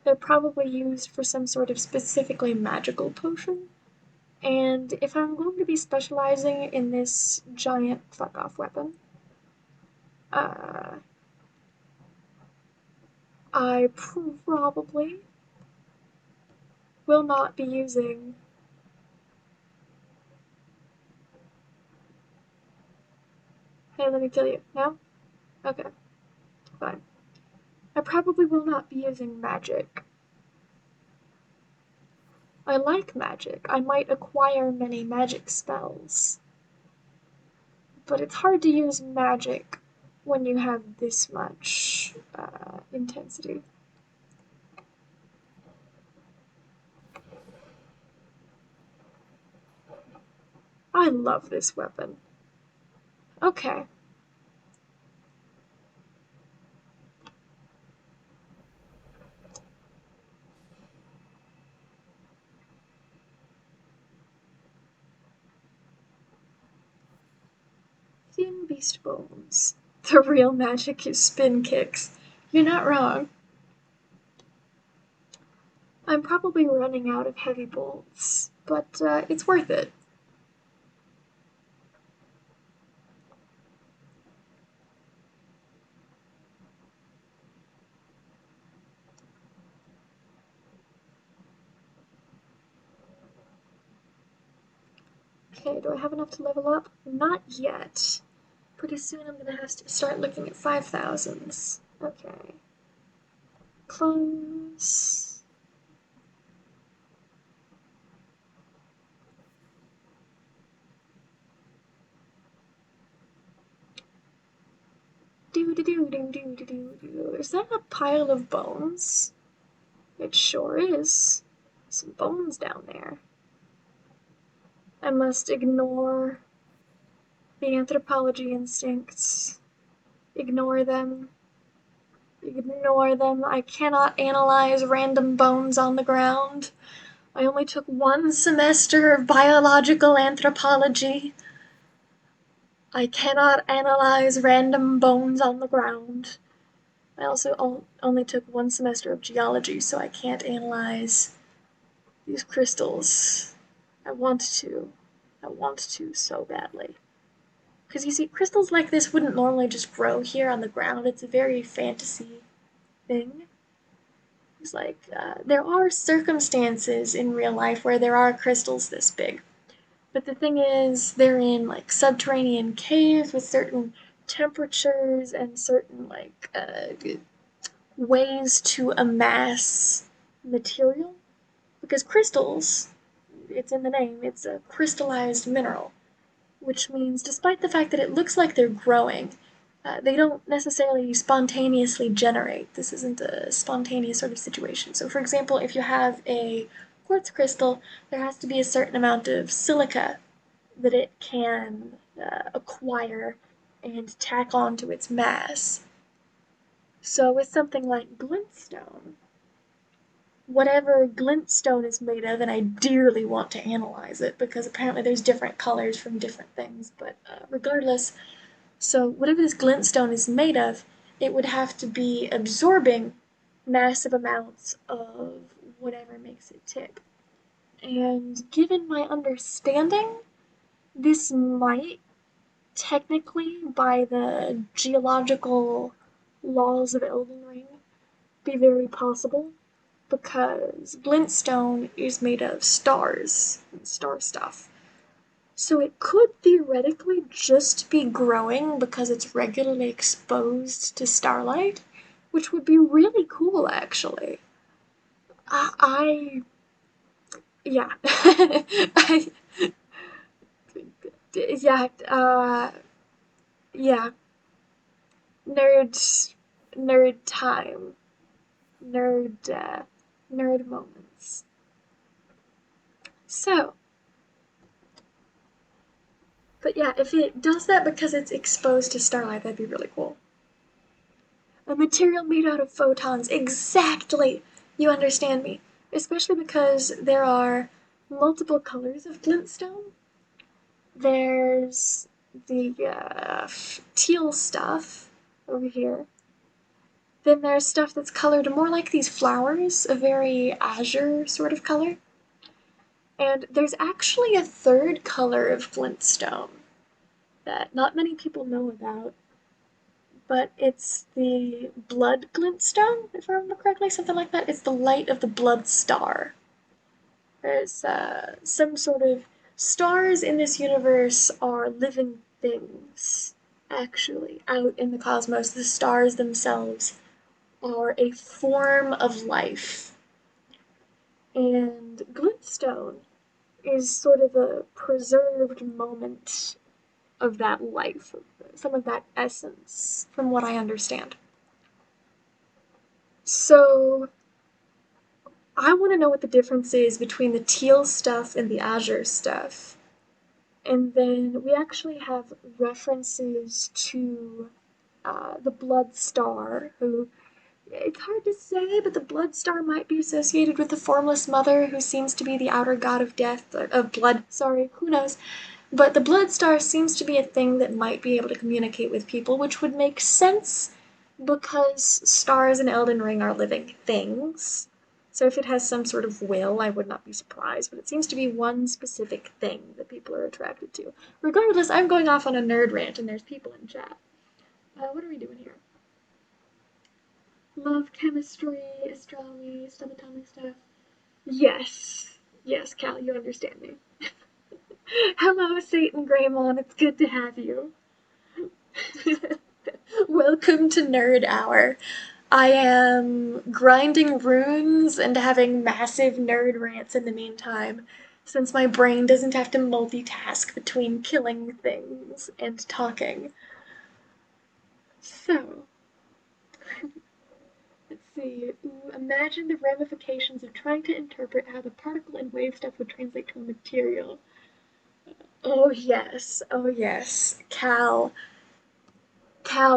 they're probably used for some sort of specifically magical potion. And if I'm going to be specializing in this giant fuck-off weapon, I probably will not be using Hey, let me kill you. No? Okay, fine. I probably will not be using magic. I like magic. I might acquire many magic spells. But it's hard to use magic when you have this much intensity. I love this weapon. Okay. Thin beast bones. The real magic is spin kicks. You're not wrong. I'm probably running out of heavy bolts, but it's worth it. Okay, do I have enough to level up? Not yet. Pretty soon I'm gonna have to start looking at 5,000s. Okay. Close. Do do do do do do do do. Is that a pile of bones? It sure is. Some bones down there. I must ignore the anthropology instincts. Ignore them. Ignore them. I cannot analyze random bones on the ground. I only took one semester of biological anthropology. I cannot analyze random bones on the ground. I also only took one semester of geology, so I can't analyze these crystals. I want to. I want to so badly. Because you see, crystals like this wouldn't normally just grow here on the ground. It's a very fantasy thing. It's like, there are circumstances in real life where there are crystals this big. But the thing is, they're in like subterranean caves with certain temperatures and certain ways to amass material. Because crystals, it's in the name, it's a crystallized mineral, which means despite the fact that it looks like they're growing, they don't necessarily spontaneously generate. This isn't a spontaneous sort of situation. So, for example, if you have a quartz crystal, there has to be a certain amount of silica that it can acquire and tack onto its mass. So, with something like glintstone, whatever glintstone is made of, and I dearly want to analyze it because apparently there's different colors from different things, but regardless, so whatever this glintstone is made of, it would have to be absorbing massive amounts of whatever makes it tick. And given my understanding, this might technically, by the geological laws of Elden Ring, be very possible because glintstone is made of stars and star stuff. So it could theoretically just be growing because it's regularly exposed to starlight, which would be really cool actually. I yeah. I yeah, yeah. Nerd nerd time. Nerd moments. So, but yeah, if it does that because it's exposed to starlight, that'd be really cool. A material made out of photons, exactly! You understand me. Especially because there are multiple colors of glintstone. There's the teal stuff over here. Then there's stuff that's colored more like these flowers, a very azure sort of color. And there's actually a third color of glintstone that not many people know about, but it's the blood glintstone, if I remember correctly, something like that. It's the light of the blood star. There's some sort of stars in this universe are living things, actually, out in the cosmos. The stars themselves are a form of life. And glintstone is sort of a preserved moment of that life, some of that essence, from what I understand. So, I want to know what the difference is between the teal stuff and the azure stuff. And then we actually have references to the Blood Star, who it's hard to say, but the Blood Star might be associated with the Formless Mother, who seems to be the outer god of death, of blood, sorry, who knows. But the Blood Star seems to be a thing that might be able to communicate with people, which would make sense because stars in Elden Ring are living things. So if it has some sort of will, I would not be surprised, but it seems to be one specific thing that people are attracted to. Regardless, I'm going off on a nerd rant and there's people in chat. What are we doing here? Love, chemistry, astronomy, subatomic stuff. Yes. Yes, Cal, you understand me. Hello, Satan Greymon, it's good to have you. Welcome to Nerd Hour. I am grinding runes and having massive nerd rants in the meantime, since my brain doesn't have to multitask between killing things and talking. So, let's see. Ooh, imagine the ramifications of trying to interpret how the particle and wave stuff would translate to a material. Oh yes, oh yes. Cal,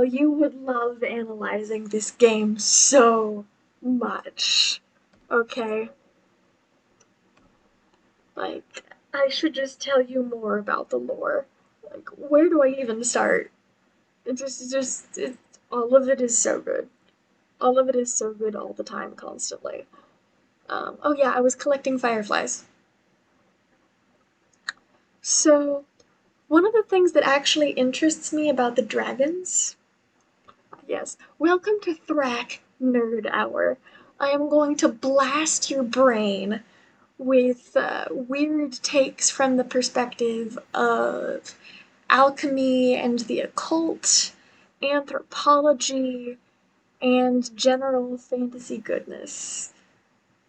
you would love analyzing this game so much. Okay? Like, I should just tell you more about the lore. Like, where do I even start? All of it is so good. All of it is so good all the time, constantly. Oh yeah, I was collecting fireflies. So, one of the things that actually interests me about the dragons, yes, welcome to Thrak Nerd Hour. I am going to blast your brain with weird takes from the perspective of alchemy and the occult, anthropology, and general fantasy goodness.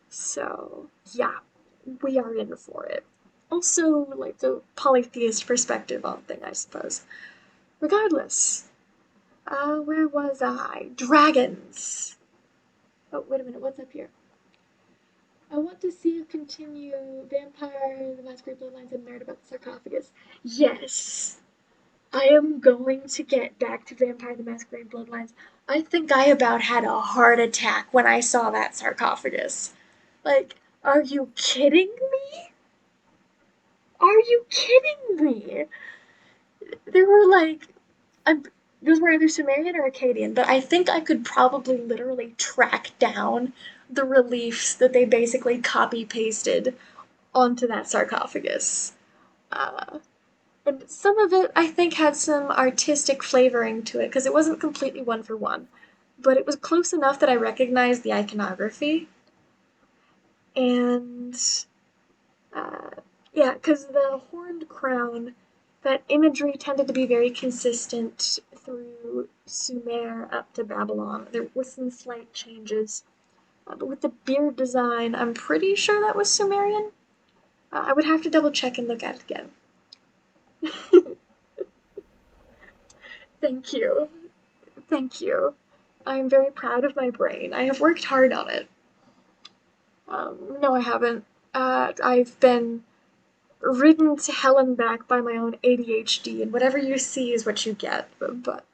So, yeah, we are in for it. Also, like the polytheist perspective on thing, I suppose. Regardless, where was I? Dragons. Oh, wait a minute, what's up here? I want to see you continue Vampire, the Masquerade Bloodlines, and nerd about the sarcophagus. Yes! I am going to get back to Vampire the Masquerade Bloodlines. I think I about had a heart attack when I saw that sarcophagus. Like, are you kidding me? Are you kidding me? There were like, I'm, those were either Sumerian or Akkadian, but I think I could probably literally track down the reliefs that they basically copy pasted onto that sarcophagus. Uh, And some of it, I think, had some artistic flavoring to it, because it wasn't completely one for one. But it was close enough that I recognized the iconography. And, uh, yeah, because the horned crown, that imagery tended to be very consistent through Sumer up to Babylon. There were some slight changes. But with the beard design, I'm pretty sure that was Sumerian. I would have to double check and look at it again. Thank you. Thank you. I'm very proud of my brain. I have worked hard on it. No, I haven't. I've been ridden to hell and back by my own ADHD, and whatever you see is what you get. But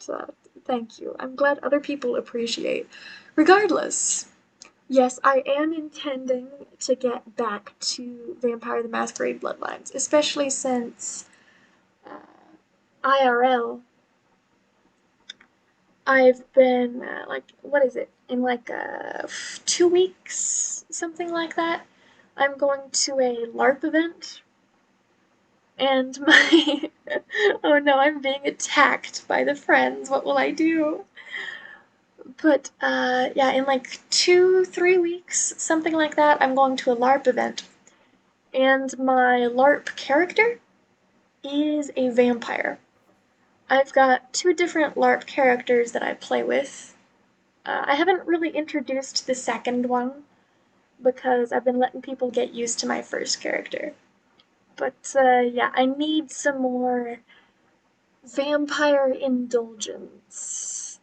thank you. I'm glad other people appreciate. Regardless, yes, I am intending to get back to Vampire the Masquerade Bloodlines, especially since IRL I've been like, what is it? In like 2 weeks, something like that. I'm going to a LARP event, and my oh no, I'm being attacked by the friends. What will I do? But yeah, in like 2, 3 weeks, something like that, I'm going to a LARP event, and my LARP character is a vampire. I've got two different LARP characters that I play with. I haven't really introduced the second one because I've been letting people get used to my first character. But yeah, I need some more vampire indulgence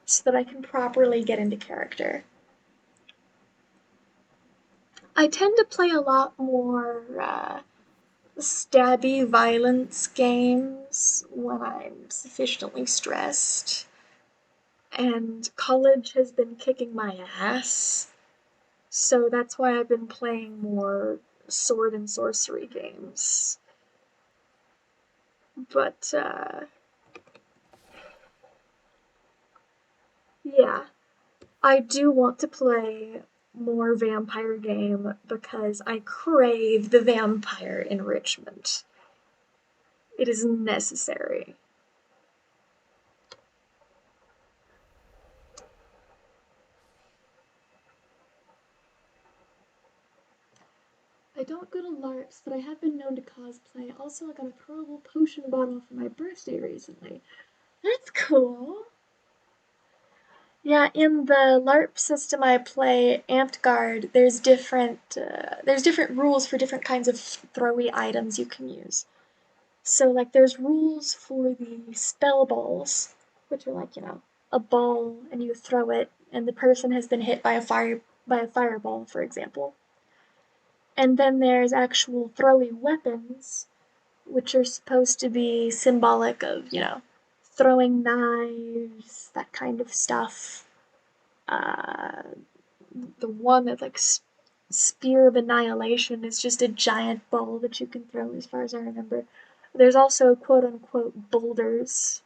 so that I can properly get into character. I tend to play a lot more stabby violence games when I'm sufficiently stressed. And college has been kicking my ass, so that's why I've been playing more sword and sorcery games. But, yeah, I do want to play more vampire game because I crave the vampire enrichment. It is necessary. I don't go to LARPs, but I have been known to cosplay. Also, I got a throwable potion bottle for my birthday recently. That's cool. Yeah, in the LARP system I play, Amped Guard, there's different rules for different kinds of throwy items you can use. So like there's rules for the spell balls, which are like, a ball and you throw it and the person has been hit by a fireball, for example. And then there's actual throwy weapons, which are supposed to be symbolic of, throwing knives, that kind of stuff. Uh, the one that like Spear of Annihilation is just a giant ball that you can throw, as far as I remember. There's also quote unquote boulders,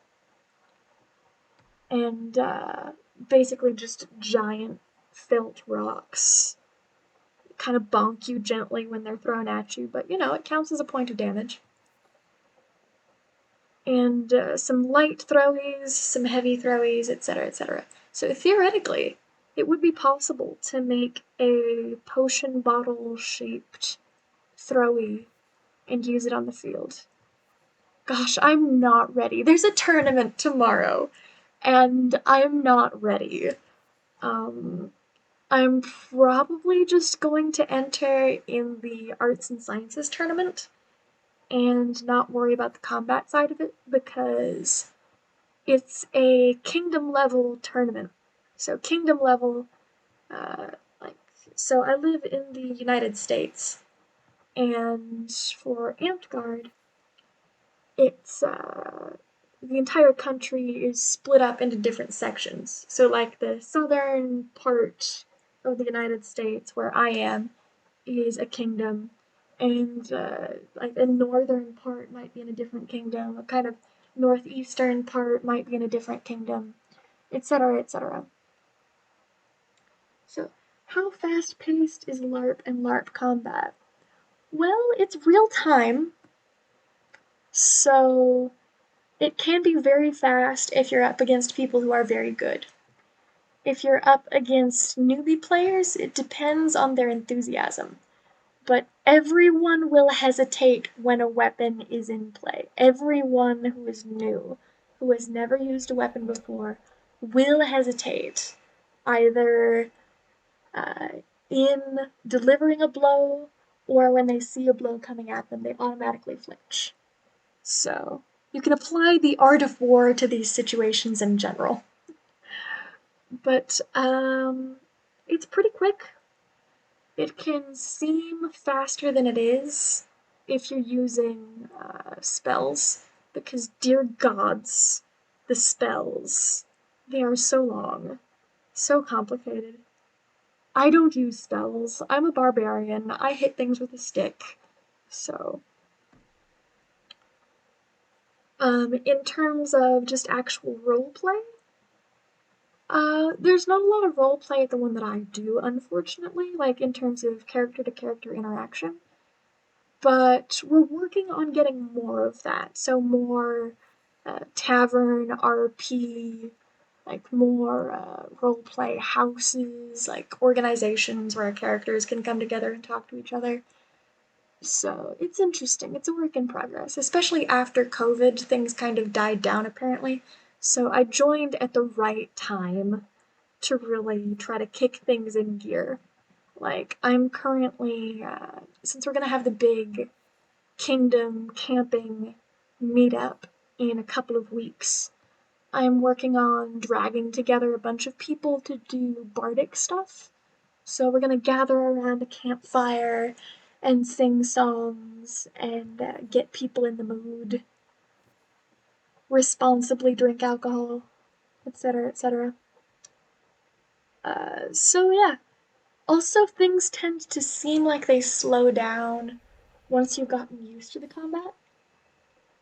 and basically just giant felt rocks. Kind of bonk you gently when they're thrown at you, but it counts as a point of damage. And some light throwies, some heavy throwies, etc., etc. So theoretically, it would be possible to make a potion bottle shaped throwy and use it on the field. Gosh, I'm not ready. There's a tournament tomorrow, and I'm not ready. Um, I'm probably just going to enter in the arts and sciences tournament and not worry about the combat side of it because it's a kingdom level tournament. So kingdom level, like, so I live in the United States, and for Amped Guard, it's the entire country is split up into different sections. So like the southern part of the United States, where I am, is a kingdom, and like the northern part might be in a different kingdom. A kind of northeastern part might be in a different kingdom, etc., etc. So, how fast paced is LARP and LARP combat? Well, it's real time, so it can be very fast if you're up against people who are very good. If you're up against newbie players, it depends on their enthusiasm. But everyone will hesitate when a weapon is in play. Everyone who is new, who has never used a weapon before, will hesitate either uh, in delivering a blow or when they see a blow coming at them, they automatically flinch. So you can apply the art of war to these situations in general. But it's pretty quick. It can seem faster than it is if you're using spells, because dear gods, the spells, they are so long, so complicated. I don't use spells. I'm a barbarian. I hit things with a stick. So, in terms of just actual roleplay, there's not a lot of roleplay at the one that I do, unfortunately, like in terms of character to character interaction. But we're working on getting more of that. So more tavern RP, like more roleplay houses, like organizations where our characters can come together and talk to each other. So it's interesting. It's a work in progress, especially after COVID, things kind of died down apparently. So I joined at the right time to really try to kick things in gear. Like, I'm currently, since we're gonna have the big Kingdom camping meetup in a couple of weeks, I'm working on dragging together a bunch of people to do bardic stuff. So we're gonna gather around a campfire and sing songs and get people in the mood, responsibly drink alcohol, etc., etc. So yeah. Also, things tend to seem like they slow down once you've gotten used to the combat.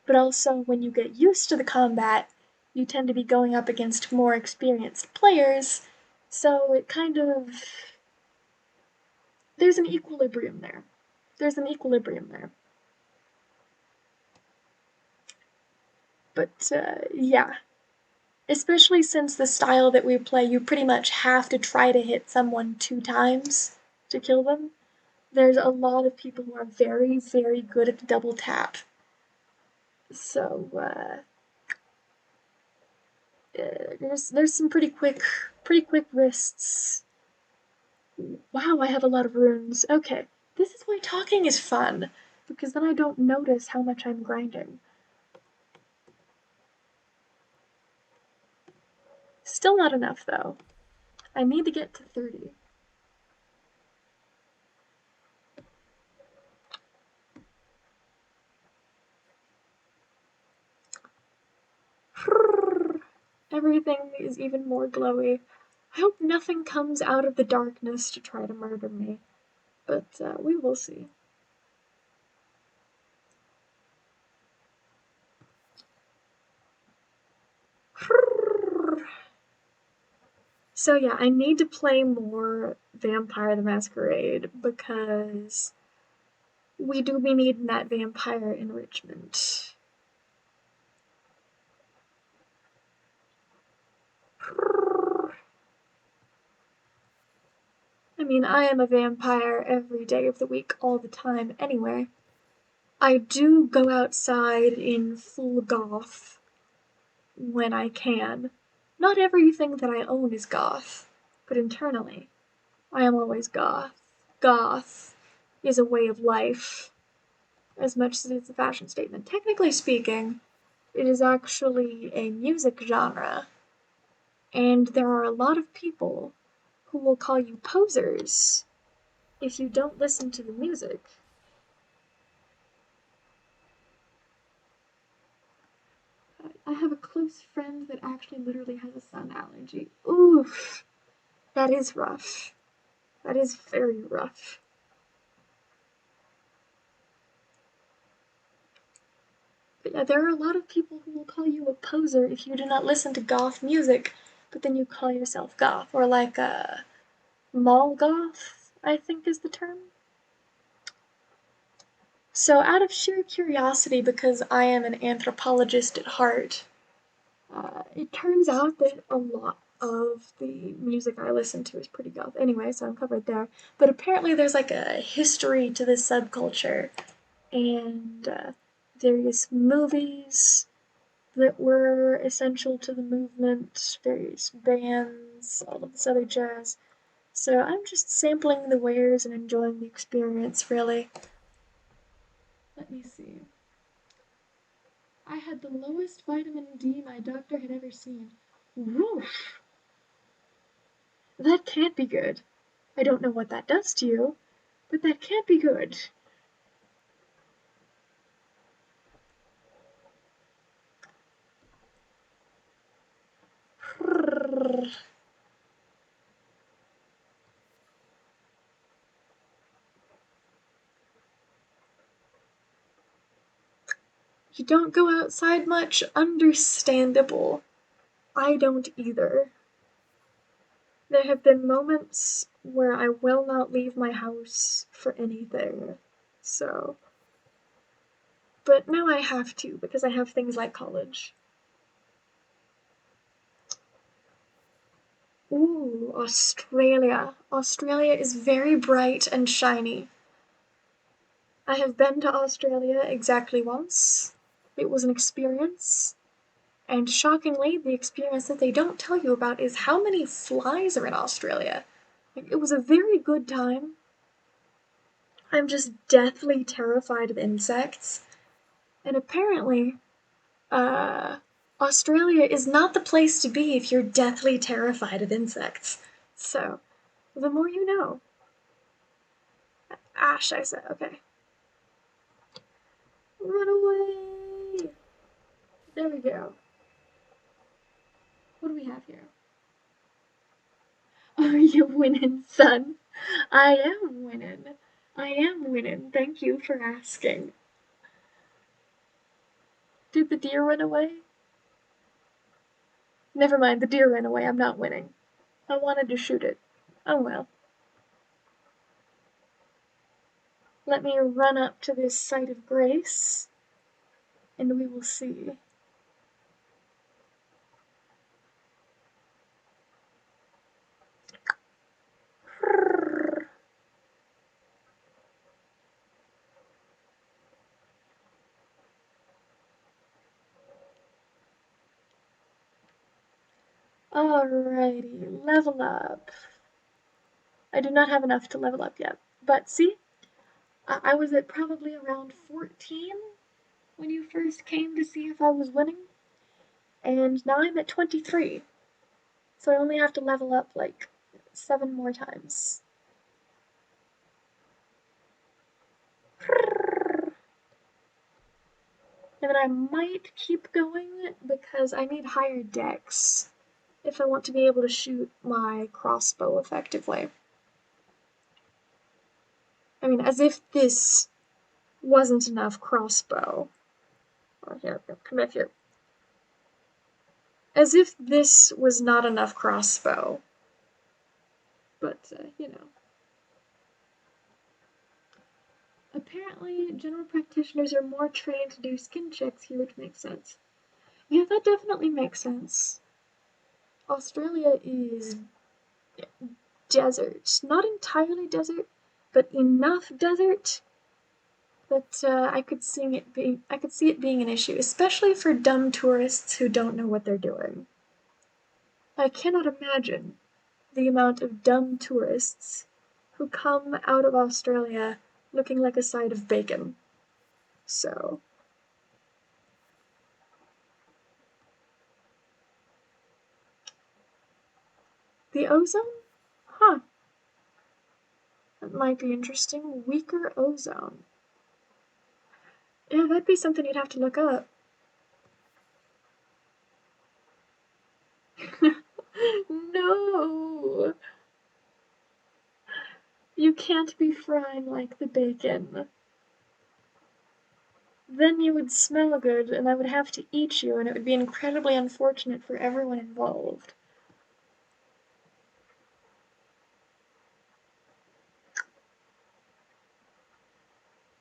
But also, when you get used to the combat, you tend to be going up against more experienced players, so it kind of. There's an equilibrium there. There's an equilibrium there. But, yeah. Especially since the style that we play, you pretty much have to try to hit someone 2 times to kill them. There's a lot of people who are very, very good at the double tap. So, there's some pretty quick wrists. Wow, I have a lot of runes. Okay, this is why talking is fun, because then I don't notice how much I'm grinding. Still not enough, though. I need to get to 30. Everything is even more glowy. I hope nothing comes out of the darkness to try to murder me, but we will see. So yeah, I need to play more Vampire the Masquerade because we do be needing that vampire enrichment. I mean, I am a vampire every day of the week, all the time, anyway. I do go outside in full goth when I can. Not everything that I own is goth, but internally, I am always goth. Goth is a way of life, as much as it's a fashion statement. Technically speaking, it is actually a music genre, and there are a lot of people who will call you posers if you don't listen to the music. I have a close friend that actually literally has a sun allergy. Oof, that is rough. That is very rough. But yeah, there are a lot of people who will call you a poser if you do not listen to goth music, but then you call yourself goth, or like a mall goth, I think is the term. So out of sheer curiosity, because I am an anthropologist at heart, it turns out that a lot of the music I listen to is pretty goth. Anyway, so I'm covered there. But apparently there's like a history to this subculture, and various movies that were essential to the movement, various bands, all of this other jazz. So I'm just sampling the wares and enjoying the experience, really. Let me see. I had the lowest vitamin D my doctor had ever seen. Woof! That can't be good. I don't know what that does to you, but that can't be good. You don't go outside much? Understandable. I don't either. There have been moments where I will not leave my house for anything, so. But now I have to because I have things like college. Ooh, Australia. Australia is very bright and shiny. I have been to Australia exactly once. It was an experience. And shockingly, the experience that they don't tell you about is how many flies are in Australia. It was a very good time. I'm just deathly terrified of insects. And apparently, Australia is not the place to be if you're deathly terrified of insects. So, the more you know. Ash, I said. Okay. Run away! There we go. What do we have here? Are you winning, son? I am winning. I am winning. Thank you for asking. Did the deer run away? Never mind, the deer ran away. I'm not winning. I wanted to shoot it. Oh well. Let me run up to this site of grace, and we will see. Alrighty, level up. I do not have enough to level up yet, but see, I was at probably around 14 when you first came to see if I was winning, and now I'm at 23, so I only have to level up like 7 more times. And then I might keep going because I need higher dex if I want to be able to shoot my crossbow effectively. I mean, as if this wasn't enough crossbow. Oh, here, come back here. As if this was not enough crossbow. But, you know. Apparently, general practitioners are more trained to do skin checks here, which makes sense. Yeah, that definitely makes sense. Australia is desert. Not entirely desert, but enough desert that I could see it being an issue, especially for dumb tourists who don't know what they're doing. I cannot imagine the amount of dumb tourists who come out of Australia looking like a side of bacon. So. The ozone? Huh. That might be interesting. Weaker ozone. Yeah, that'd be something you'd have to look up. No! You can't be frying like the bacon. Then you would smell good, and I would have to eat you, and it would be incredibly unfortunate for everyone involved.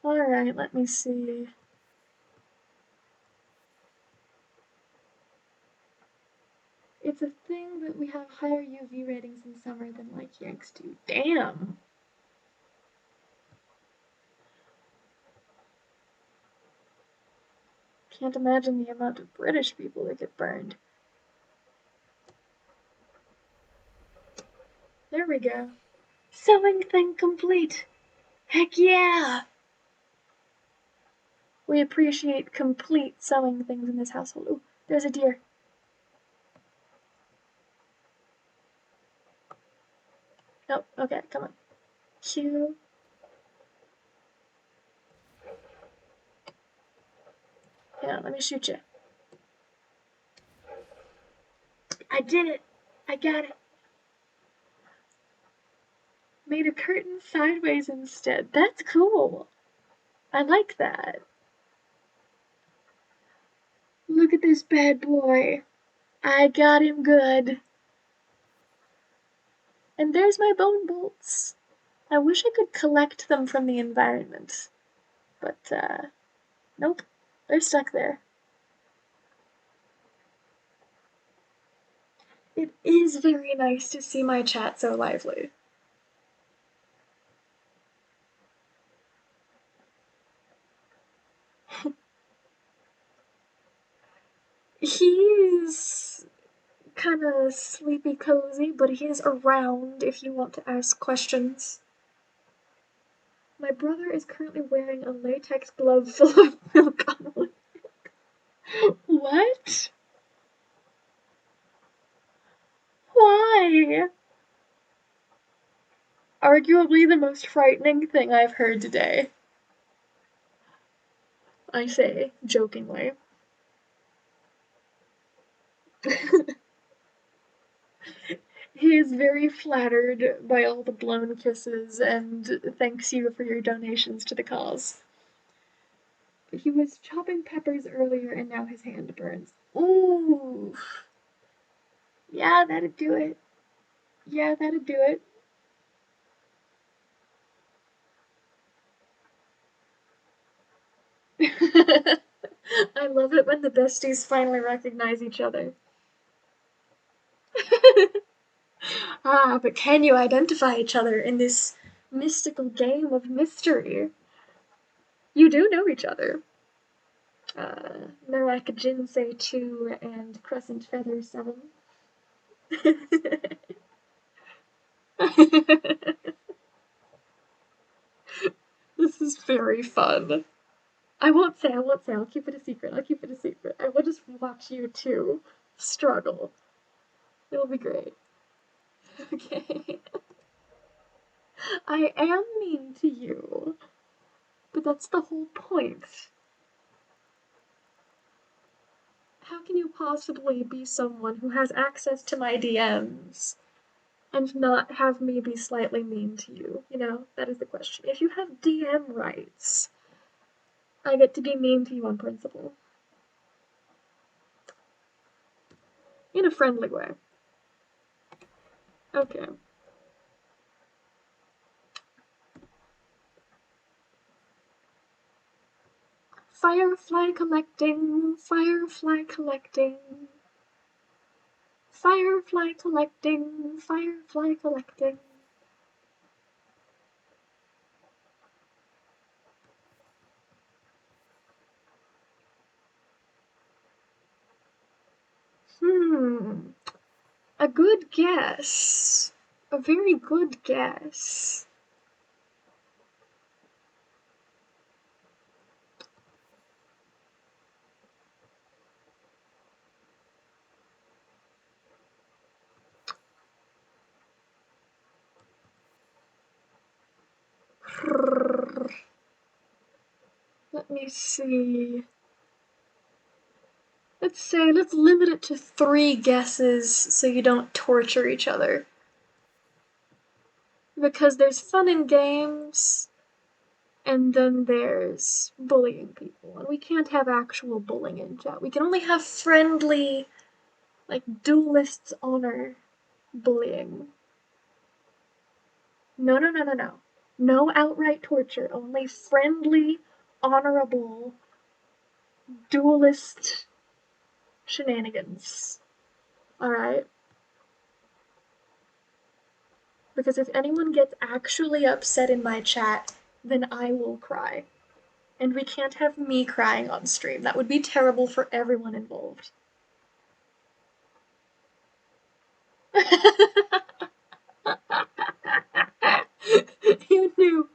Alright, let me see. It's a thing that we have higher UV ratings in summer than like Yanks do. Damn! Can't imagine the amount of British people that get burned. There we go. Sewing thing complete! Heck yeah! We appreciate complete sewing things in this household. Ooh, there's a deer. Oh, okay, come on. Q. Yeah, let me shoot you. I did it! I got it! Made a curtain sideways instead. That's cool. I like that. Look at this bad boy. I got him good. And there's my bone bolts. I wish I could collect them from the environment. But, nope. They're stuck there. It is very nice to see my chat so lively. He's kind of sleepy cozy, but he's around if you want to ask questions. My brother is currently wearing a latex glove full of milk on. What? Why? Are arguably the most frightening thing I've heard today. I say, jokingly. He is very flattered by all the blown kisses and thanks you for your donations to the cause. He was chopping peppers earlier and now his hand burns. Ooh. Yeah, that'd do it. Yeah, that'd do it. I love it when the besties finally recognize each other. But can you identify each other in this mystical game of mystery? You do know each other. Narak Jinsei 2 and Crescent Feather 7. This is very fun. I won't say, I'll keep it a secret. I will just watch you two struggle. It'll be great. Okay. I am mean to you, but that's the whole point. How can you possibly be someone who has access to my DMs and not have me be slightly mean to you? You know, that is the question. If you have DM rights, I get to be mean to you on principle. In a friendly way. Okay. Firefly collecting, firefly collecting. Firefly collecting, firefly collecting. A good guess. A very good guess. Let me see. Let's limit it to 3 guesses so you don't torture each other. Because there's fun in games, and then there's bullying people. And we can't have actual bullying in chat. We can only have friendly, like, duelists honor bullying. No. No outright torture, only friendly, honorable, duelist shenanigans. Alright? Because if anyone gets actually upset in my chat, then I will cry. And we can't have me crying on stream. That would be terrible for everyone involved. You knew.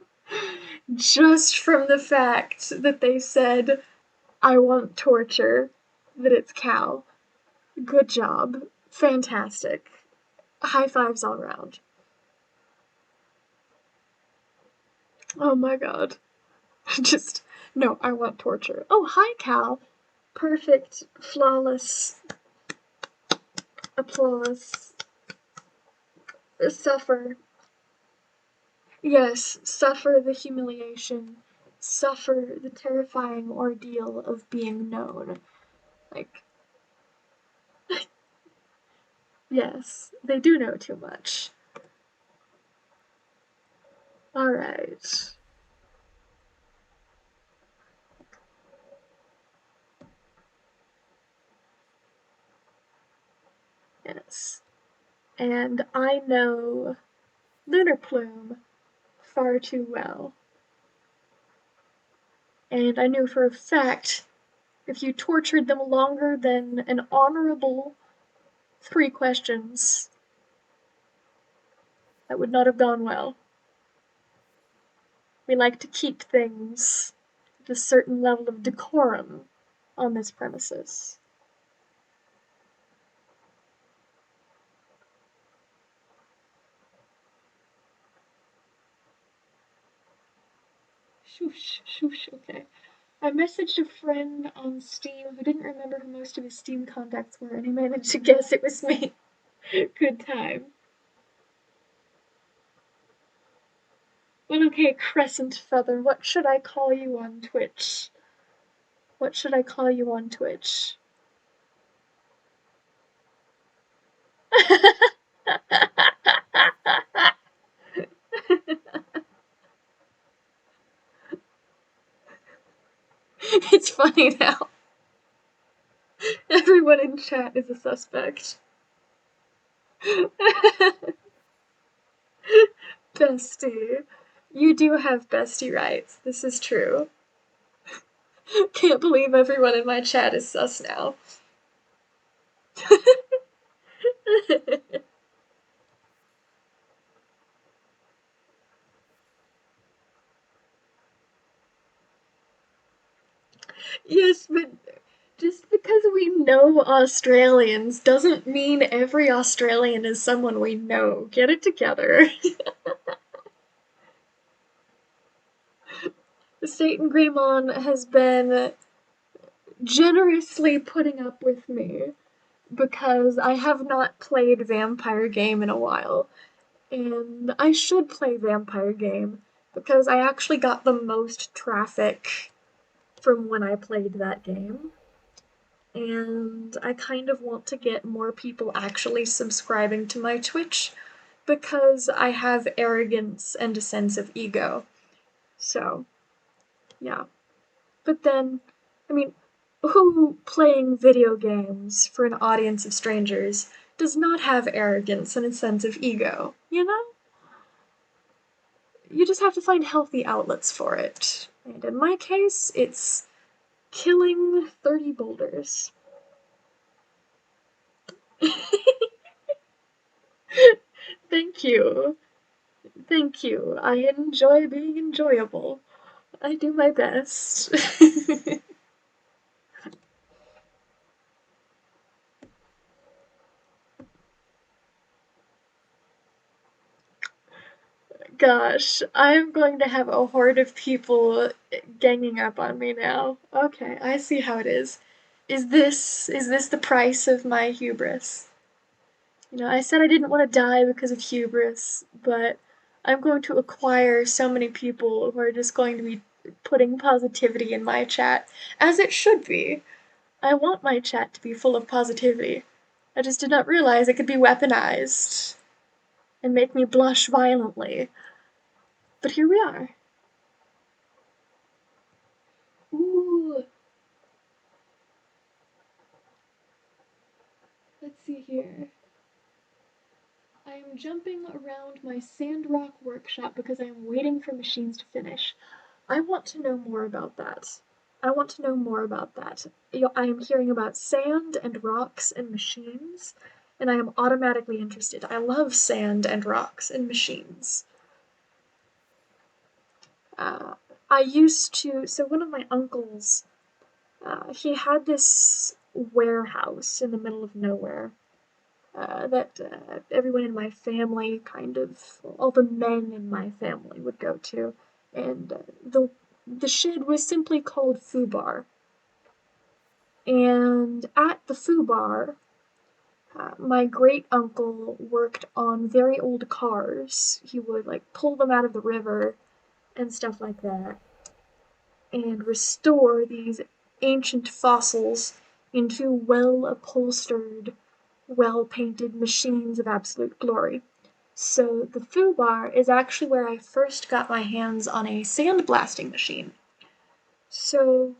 Just from the fact that they said, I want torture, that it's Cal. Good job. Fantastic. High fives all around. Oh my god. Just, no, I want torture. Oh, hi, Cal. Perfect, flawless applause. Suffer. Yes, suffer the humiliation. Suffer the terrifying ordeal of being known. Like, yes, they do know too much. Alright. Yes. And I know Lunar Plume far too well. And I knew for a fact if you tortured them longer than an honorable 3 questions, that would not have gone well. We like to keep things at a certain level of decorum on this premises. Shoosh, shoosh, okay. I messaged a friend on Steam who didn't remember who most of his Steam contacts were, and he managed to guess it was me. Good time. Well, okay, Crescent Feather, what should I call you on Twitch? What should I call you on Twitch? It's funny now. Everyone in chat is a suspect. Bestie. You do have bestie rights. This is true. Can't believe everyone in my chat is sus now. Yes, but just because we know Australians doesn't mean every Australian is someone we know. Get it together. Satan Greymon has been generously putting up with me because I have not played Vampire Game in a while. And I should play Vampire Game because I actually got the most traffic from when I played that game. And I kind of want to get more people actually subscribing to my Twitch because I have arrogance and a sense of ego. So, yeah. But then, I mean, who playing video games for an audience of strangers does not have arrogance and a sense of ego, you know? You just have to find healthy outlets for it. And in my case, it's killing 30 boulders. Thank you. Thank you. I enjoy being enjoyable. I do my best. Gosh, I'm going to have a horde of people ganging up on me now. Okay, I see how it is. Is this the price of my hubris? You know, I said I didn't want to die because of hubris, but I'm going to acquire so many people who are just going to be putting positivity in my chat, as it should be. I want my chat to be full of positivity. I just did not realize it could be weaponized and make me blush violently. But here we are. Ooh. Let's see here. I am jumping around my Sandrock workshop because I am waiting for machines to finish. I want to know more about that. I want to know more about that. I am hearing about sand and rocks and machines, and I am automatically interested. I love sand and rocks and machines. Uh, I used to, so one of my uncles, he had this warehouse in the middle of nowhere that everyone in my family, kind of, all the men in my family would go to. And the shed was simply called Foo Bar. And at the Foo Bar, my great uncle worked on very old cars. He would like pull them out of the river and stuff like that, and restore these ancient fossils into well upholstered, well painted machines of absolute glory. So the Foo Bar is actually where I first got my hands on a sandblasting machine. So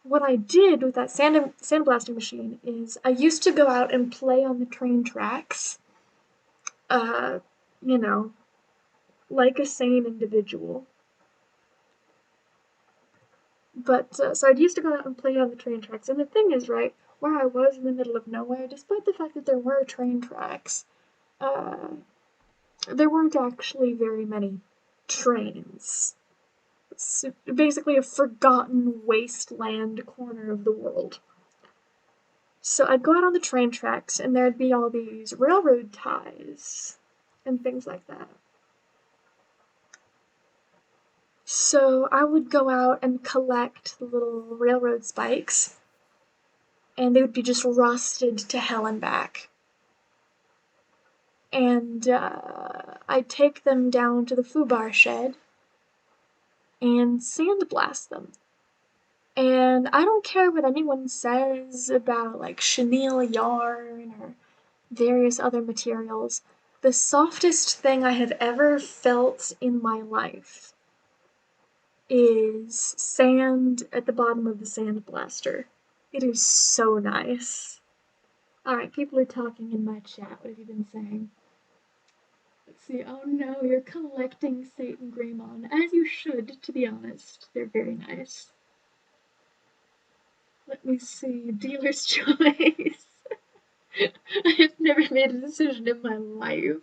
what I did with that sandblasting machine is I used to go out and play on the train tracks, uh, you know, like a sane individual. But so I'd used to go out and play on the train tracks, and the thing is, right, where I was in the middle of nowhere, despite the fact that there were train tracks, uh, there weren't actually very many trains. It's basically a forgotten wasteland corner of the world. So I'd go out on the train tracks, and there'd be all these railroad ties and things like that. So I would go out and collect the little railroad spikes, and they would be just rusted to hell and back. And I'd take them down to the foobar shed and sandblast them. And I don't care what anyone says about like chenille yarn or various other materials. The softest thing I have ever felt in my life is sand at the bottom of the sandblaster. It is so nice. Alright, people are talking in my chat. What have you been saying? Let's see. Oh no, you're collecting Satan Greymon. As you should, to be honest. They're very nice. Let me see. Dealer's choice. I have never made a decision in my life.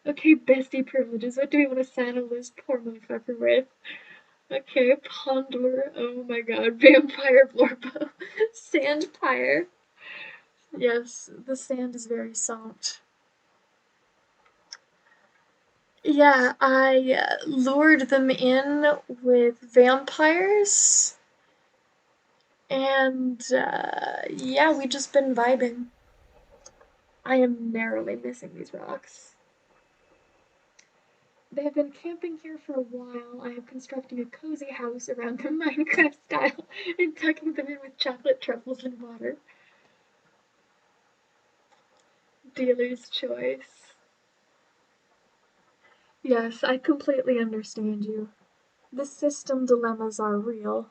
Okay, bestie privileges. What do we want to saddle this poor motherfucker with? Okay, Pondor. Oh my god. Vampire Blorbo. Sandpire. Yes, the sand is very soft. Yeah, I lured them in with vampires. And yeah, we just been vibing. I am narrowly missing these rocks. They have been camping here for a while. I am constructing a cozy house around the Minecraft style and tucking them in with chocolate truffles and water. Dealer's choice. Yes, I completely understand you. The system dilemmas are real.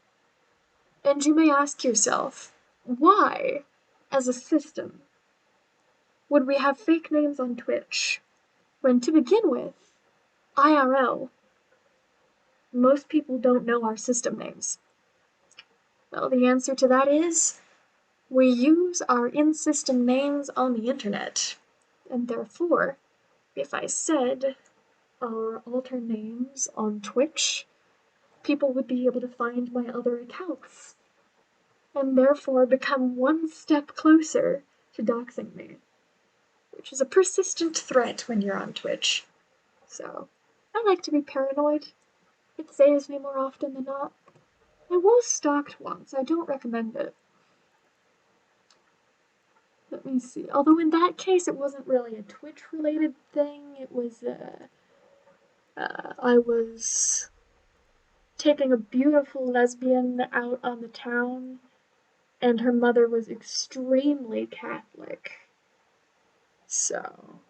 And you may ask yourself, why, as a system, would we have fake names on Twitch when, to begin with, IRL, most people don't know our system names? Well, the answer to that is we use our in-system names on the internet, and therefore, if I said our alter names on Twitch, people would be able to find my other accounts, and therefore become one step closer to doxing me, which is a persistent threat when you're on Twitch. So, I like to be paranoid. It saves me more often than not. I was stalked once. I don't recommend it. Let me see. Although in that case, it wasn't really a Twitch-related thing. It was, I was taking a beautiful lesbian out on the town, and her mother was extremely Catholic. So,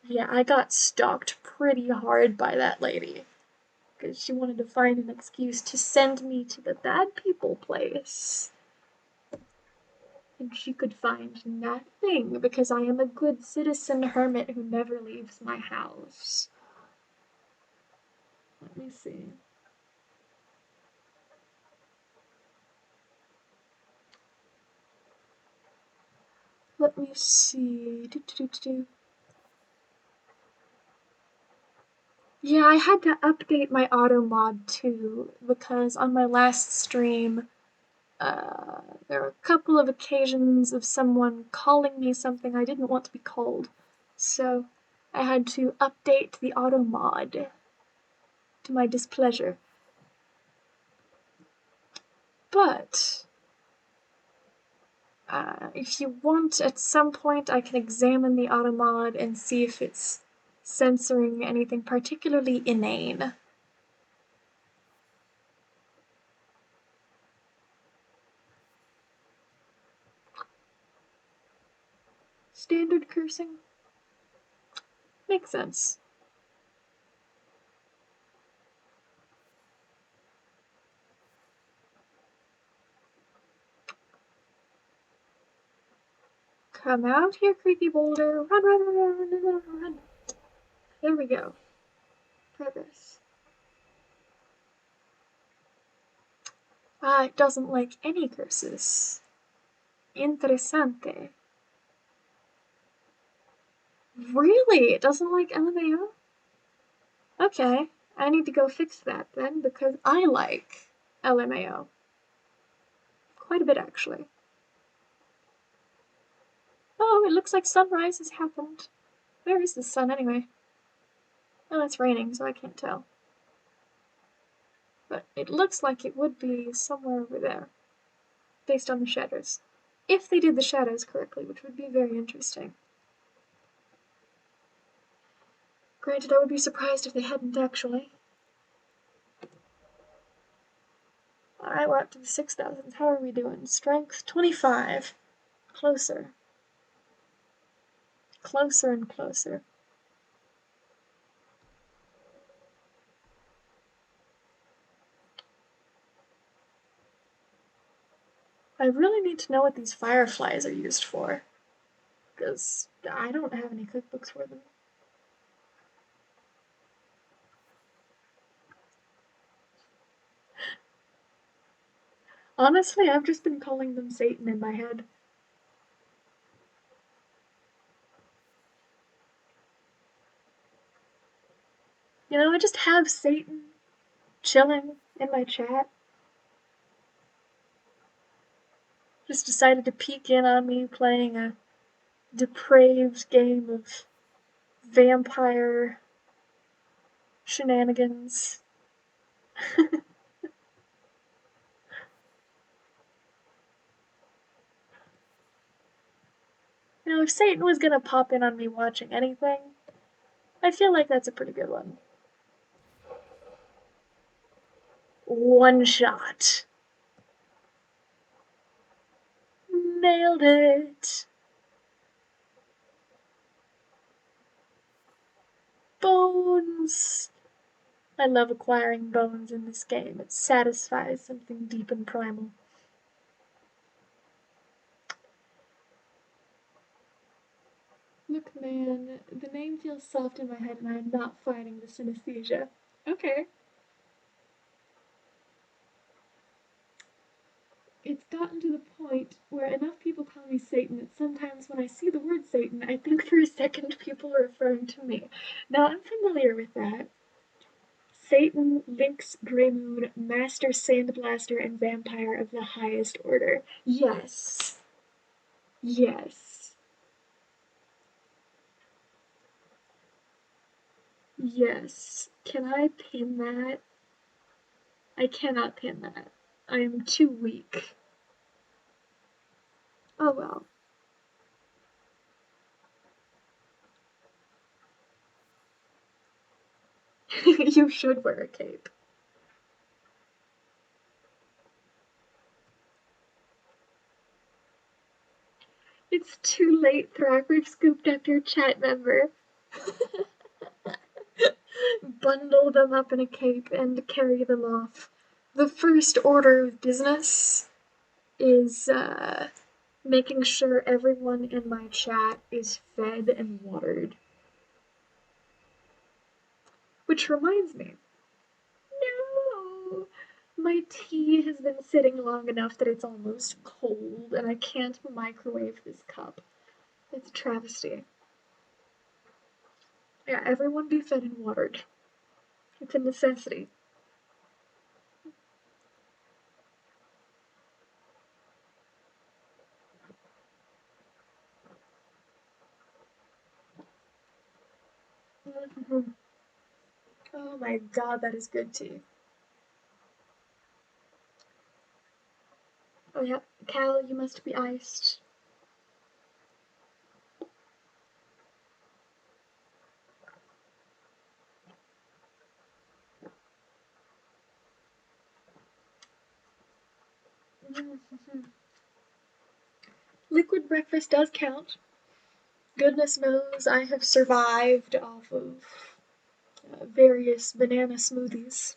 yeah, I got stalked pretty hard by that lady, because she wanted to find an excuse to send me to the bad people place. And she could find nothing, because I am a good citizen hermit who never leaves my house. Let me see. Let me see. Yeah, I had to update my auto mod too, because on my last stream, there were a couple of occasions of someone calling me something I didn't want to be called. So I had to update the auto mod to my displeasure. But if you want, at some point I can examine the auto mod and see if it's censoring anything particularly inane. Standard cursing? Makes sense. Come out here, creepy boulder. Run, run, run, run, run, run, run, run. There we go. Progress. Ah, it doesn't like any curses. Interessante. Really? It doesn't like LMAO? Okay, I need to go fix that then, because I like LMAO. Quite a bit, actually. Oh, it looks like sunrise has happened. Where is the sun, anyway? Oh, it's raining, so I can't tell. but it looks like it would be somewhere over there, based on the shadows. If they did the shadows correctly, which would be very interesting. Granted, I would be surprised if they hadn't actually. Alright, we're up to the 6,000. How are we doing? Strength 25. Closer. Closer and closer. I really need to know what these fireflies are used for, because I don't have any cookbooks for them. Honestly, I've just been calling them Satan in my head. You know, I just have Satan chilling in my chat. Just decided to peek in on me playing a depraved game of vampire shenanigans. You know, if Satan was gonna pop in on me watching anything, I feel like that's a pretty good one. One shot. Nailed it. Bones. I love acquiring bones in this game. It satisfies something deep and primal. Look, man, the name feels soft in my head and I am not fighting the synesthesia. Okay. It's gotten to the point where enough people call me Satan that sometimes when I see the word Satan, I think for a second people are referring to me. Now, I'm familiar with that. Satan, Lynx, Greymoon, Master Sandblaster, and Vampire of the highest order. Yes. Yes. Yes. Can I pin that? I cannot pin that. I am too weak. Oh well. You should wear a cape. It's too late, Thrak. We've scooped up your chat member. Bundle them up in a cape and carry them off. The first order of business is making sure everyone in my chat is fed and watered. Which reminds me. No! My tea has been sitting long enough that it's almost cold, and I can't microwave this cup. It's a travesty. Yeah, everyone be fed and watered. It's a necessity. Mm-hmm. Oh my god, that is good tea. Oh yeah, Cal, you must be iced. Mm-hmm. Liquid breakfast does count. Goodness knows I have survived off of various banana smoothies.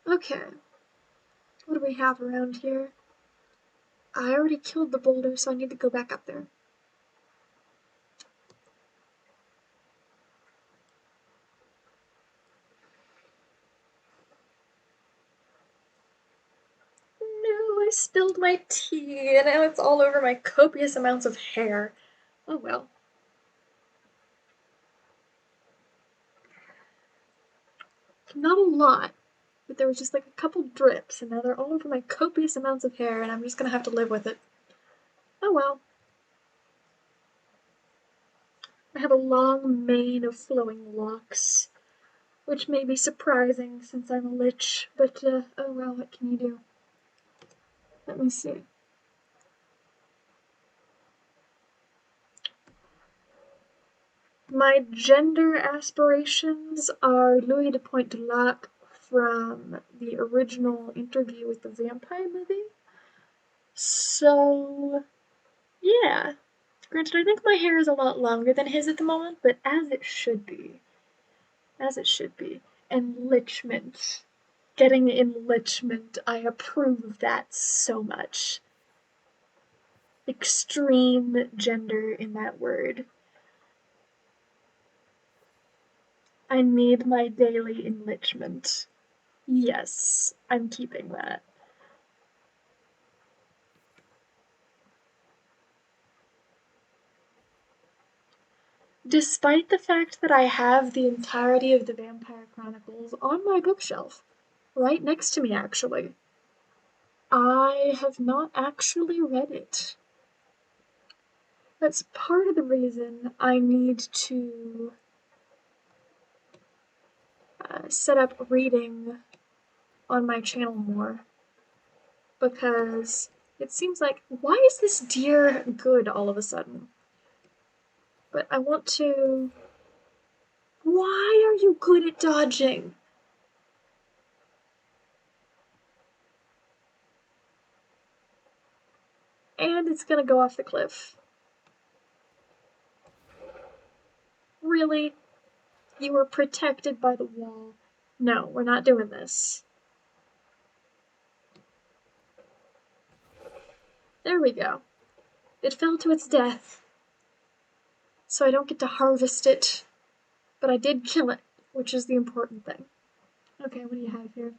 Okay, what do we have around here? I already killed the boulder, so I need to go back up there. No, I spilled my tea, and now it's all over my copious amounts of hair. Oh well. Not a lot, but there was just like a couple drips, and now they're all over my copious amounts of hair, and I'm just gonna have to live with it. Oh well. I have a long mane of flowing locks. which may be surprising since I'm a lich, but oh well, what can you do? Let me see. My gender aspirations are Louis de Point de Lac from the original Interview with the Vampire movie. So, yeah. Granted, I think my hair is a lot longer than his at the moment, but as it should be. As it should be. Enlichment. Getting enlichment, I approve of that so much. Extreme gender in that word. I need my daily enlichment. Yes, I'm keeping that. Despite the fact that I have the entirety of the Vampire Chronicles on my bookshelf, right next to me actually, I have not actually read it. That's part of the reason I need to set up reading on my channel more, because it seems like, why is this deer good all of a sudden? But I want to... Why are you good at dodging? And it's gonna go off the cliff. Really? You were protected by the wall. No, we're not doing this. There we go. It fell to its death. So I don't get to harvest it. But I did kill it, which is the important thing. Okay, what do you have here?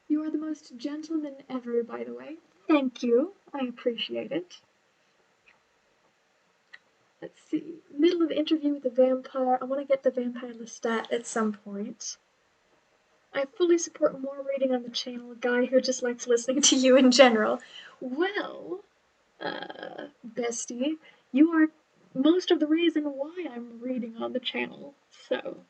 You are the most gentleman ever, by the way. Thank you. I appreciate it. Let's see. Middle of Interview with the Vampire. I want to get the Vampire Lestat at some point. I fully support more reading on the channel, a guy who just likes listening to you in general. Well, bestie, you are most of the reason why I'm reading on the channel, so...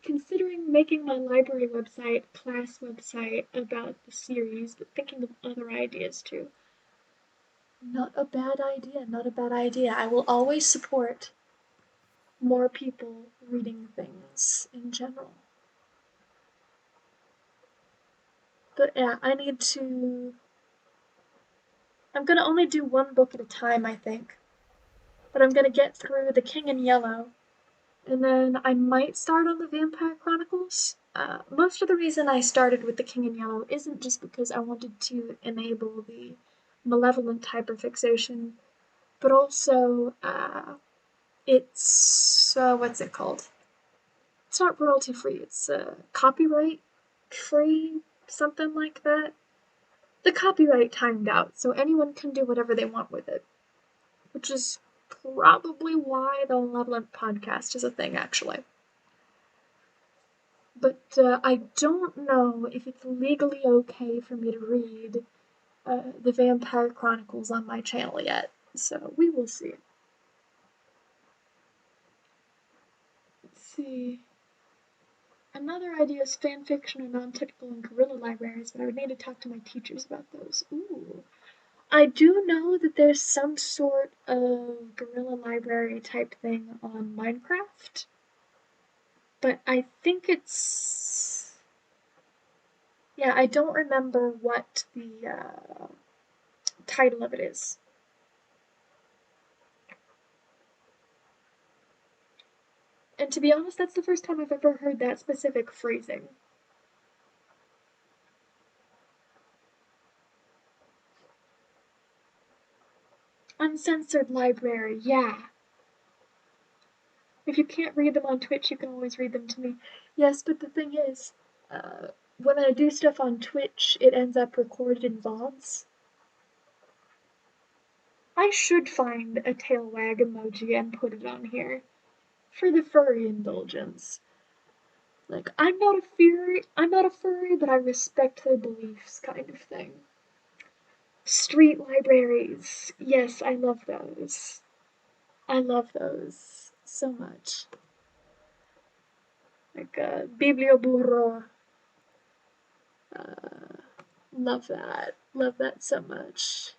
considering making my library website, class website, about the series, but thinking of other ideas too. Not a bad idea, not a bad idea. I will always support more people reading things in general. But yeah, I'm gonna only do one book at a time, I think. But I'm gonna get through The King in Yellow, and then I might start on the Vampire Chronicles. Most of the reason I started with The King in Yellow isn't just because I wanted to enable the malevolent hyperfixation, but also it's what's it called? It's not royalty free. It's copyright free, something like that. The copyright timed out, so anyone can do whatever they want with it, which is probably why the Malevolent podcast is a thing, actually. But I don't know if it's legally okay for me to read the Vampire Chronicles on my channel yet, so we will see. Let's see. Another idea is fanfiction or non-typical and guerrilla libraries, but I would need to talk to my teachers about those. Ooh. I do know that there's some sort of guerrilla library type thing on Minecraft, but I think it's... Yeah, I don't remember what the title of it is. And to be honest, that's the first time I've ever heard that specific phrasing. Uncensored library, yeah. If you can't read them on Twitch, you can always read them to me. Yes, but the thing is, when I do stuff on Twitch, it ends up recorded in VODs. I should find a tail wag emoji and put it on here. For the furry indulgence. Like, I'm not a furry, but I respect their beliefs kind of thing. Street libraries. Yes, I love those. I love those so much. like Biblioburro. Love that. Love that so much.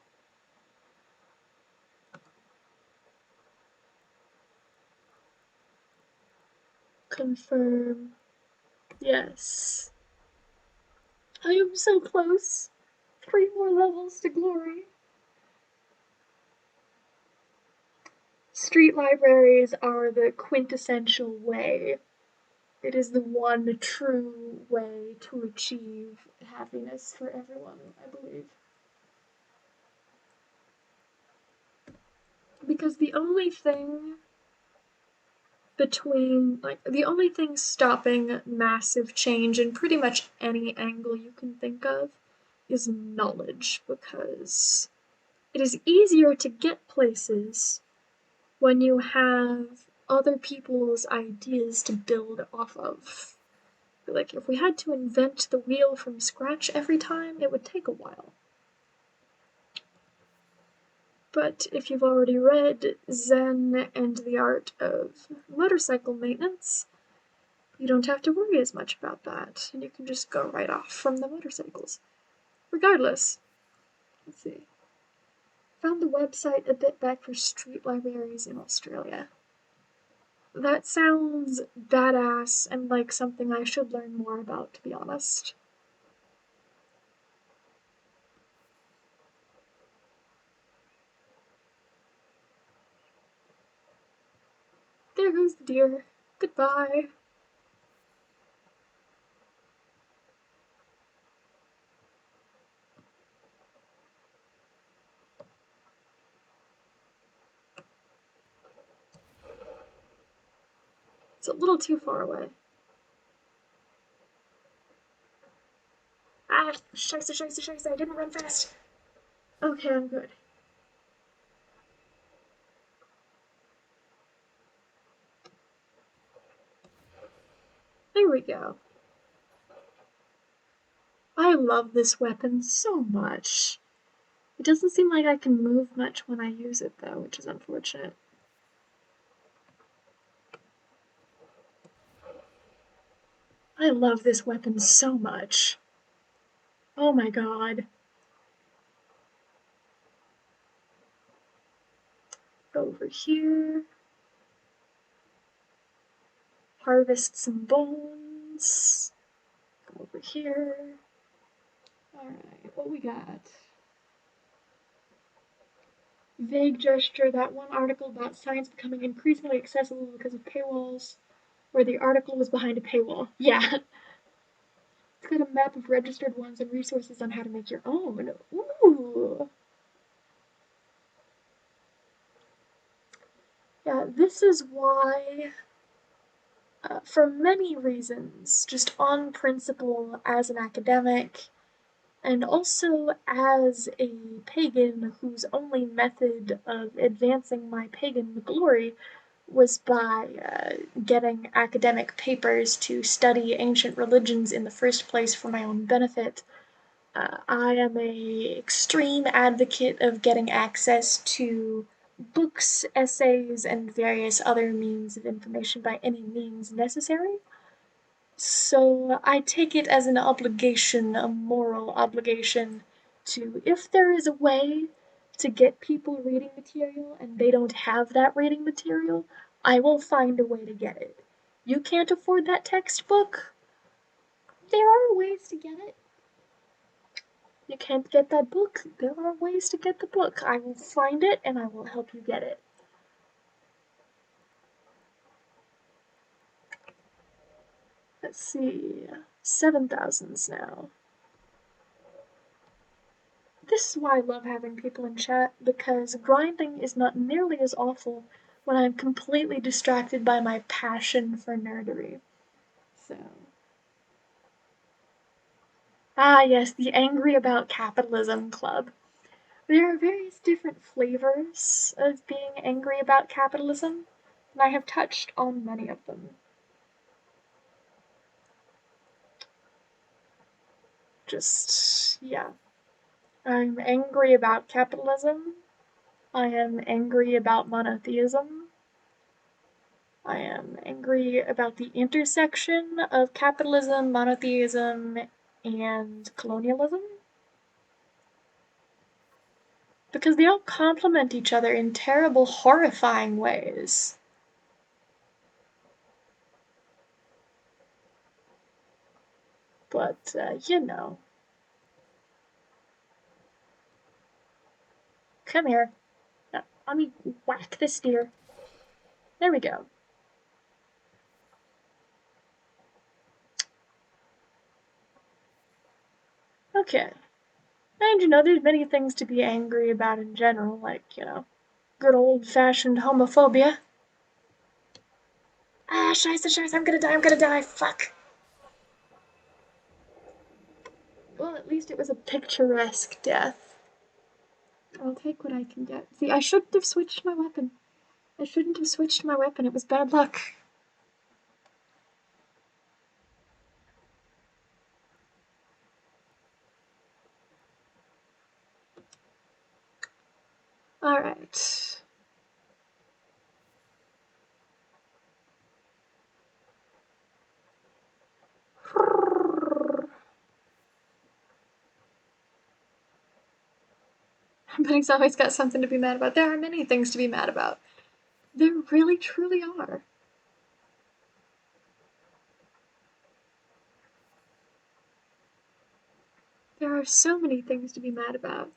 Confirm. Yes. I am so close. 3 more levels to glory. Street libraries are the quintessential way. It is the one true way to achieve happiness for everyone, I believe. Because the only thing stopping massive change in pretty much any angle you can think of is knowledge, because it is easier to get places when you have other people's ideas to build off of. Like, if we had to invent the wheel from scratch every time, it would take a while. But if you've already read Zen and the Art of Motorcycle Maintenance, you don't have to worry as much about that, and you can just go right off from the motorcycles. Regardless, let's see. Found the website a bit back for street libraries in Australia. That sounds badass and like something I should learn more about, to be honest. There goes the deer. Goodbye. It's a little too far away. Ah, scheiße, I didn't run fast. Okay, I'm good. There we go. I love this weapon so much. It doesn't seem like I can move much when I use it, though, which is unfortunate. I love this weapon so much. Oh my god. Go over here. Harvest some bones. Go over here. Alright, what we got? Vague gesture, that one article about science becoming increasingly accessible because of paywalls, where the article was behind a paywall. Yeah. It's got a map of registered ones and resources on how to make your own. Ooh. Yeah, this is why, for many reasons, just on principle as an academic, and also as a pagan whose only method of advancing my pagan glory was by getting academic papers to study ancient religions in the first place for my own benefit. I am a extreme advocate of getting access to books, essays, and various other means of information by any means necessary. So I take it as an obligation, a moral obligation, to, if there is a way to get people reading material and they don't have that reading material, I will find a way to get it. You can't afford that textbook? There are ways to get it. You can't get that book? There are ways to get the book. I will find it and I will help you get it. Let's see, 7,000s now. This is why I love having people in chat, because grinding is not nearly as awful when I'm completely distracted by my passion for nerdery. So. Ah, yes, the Angry About Capitalism Club. There are various different flavors of being angry about capitalism, and I have touched on many of them. Just, yeah. I'm angry about capitalism. I am angry about monotheism. I am angry about the intersection of capitalism, monotheism, and colonialism. Because they all complement each other in terrible, horrifying ways. But, you know. Come here. Now, let me whack this deer. There we go. Okay. And, there's many things to be angry about in general, like, good old-fashioned homophobia. Ah, scheiße, I'm gonna die, fuck. Well, at least it was a picturesque death. I'll take what I can get. See, I shouldn't have switched my weapon. It was bad luck. Alright. But he's always got something to be mad about. There are many things to be mad about. There really, truly are. There are so many things to be mad about.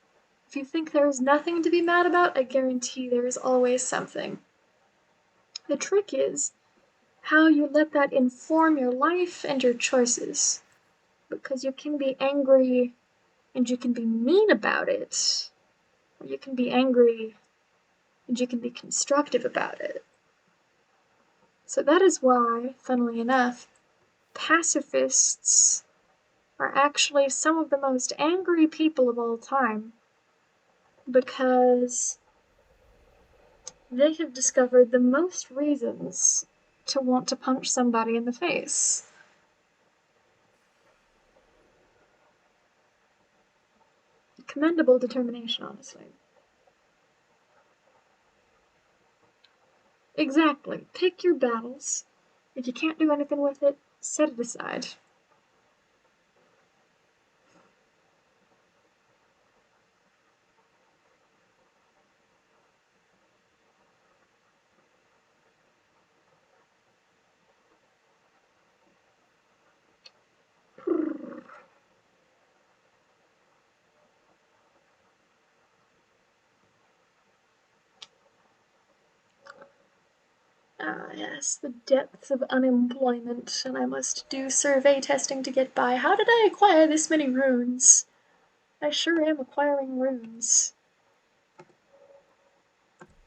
If you think there is nothing to be mad about, I guarantee there is always something. The trick is how you let that inform your life and your choices. Because you can be angry and you can be mean about it, or you can be angry and you can be constructive about it. So that is why, funnily enough, pacifists are actually some of the most angry people of all time, because they have discovered the most reasons to want to punch somebody in the face. Commendable determination, honestly. Exactly. Pick your battles. If you can't do anything with it, set it aside. Ah, yes, the depths of unemployment, and I must do survey testing to get by. How did I acquire this many runes? I sure am acquiring runes.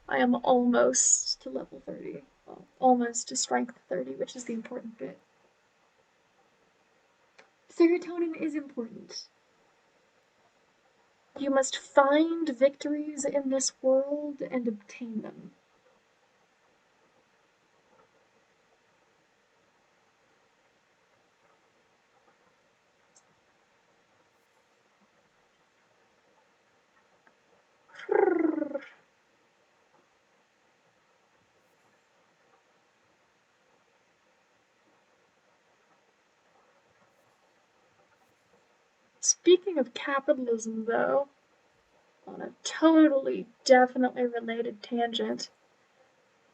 I am almost to level 30. Well, almost to strength 30, which is the important bit. Serotonin is important. You must find victories in this world and obtain them. Speaking of capitalism, though, on a totally, definitely related tangent,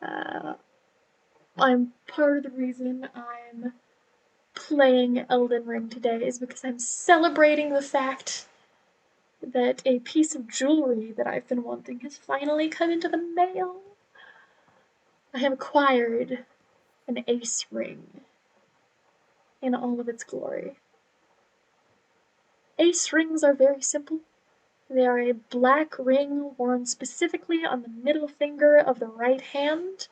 I'm part of the reason I'm playing Elden Ring today is because I'm celebrating the fact that a piece of jewelry that I've been wanting has finally come into the mail. I have acquired an ace ring in all of its glory. Ace rings are very simple. They are a black ring worn specifically on the middle finger of the right hand,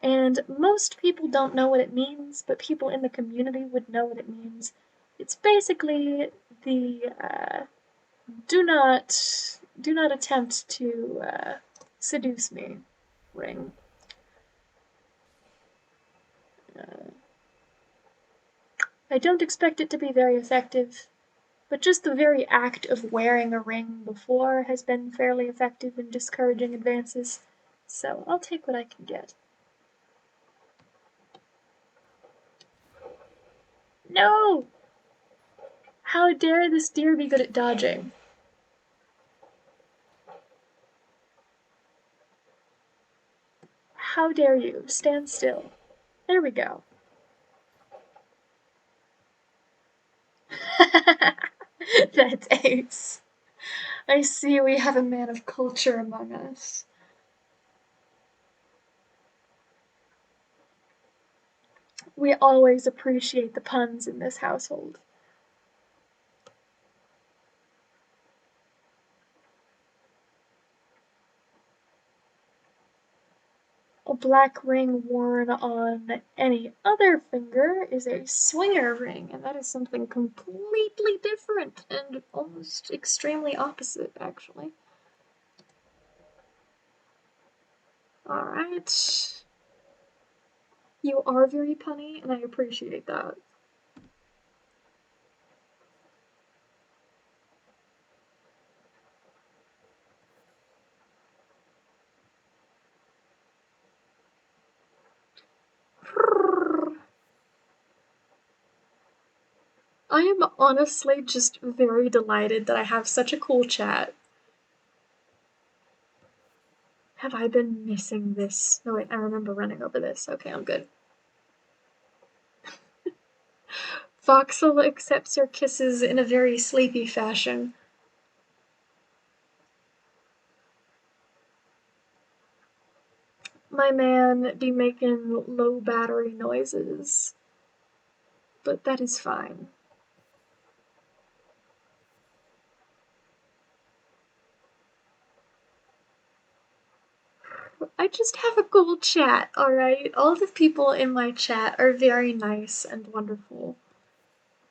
and most people don't know what it means, but people in the community would know what it means. It's basically the do not attempt to seduce me ring. I don't expect it to be very effective, but just the very act of wearing a ring before has been fairly effective in discouraging advances, so I'll take what I can get. No! How dare this deer be good at dodging? How dare you? Stand still. There we go. That's ace. I see we have a man of culture among us. We always appreciate the puns in this household. A black ring worn on any other finger is a swinger ring, and that is something completely different and almost extremely opposite, actually. Alright. You are very punny, and I appreciate that. I am honestly just very delighted that I have such a cool chat. Have I been missing this? No, wait, I remember running over this. Okay, I'm good. Voxal accepts your kisses in a very sleepy fashion. My man be making low battery noises, but that is fine. I just have a cool chat, alright? All the people in my chat are very nice and wonderful,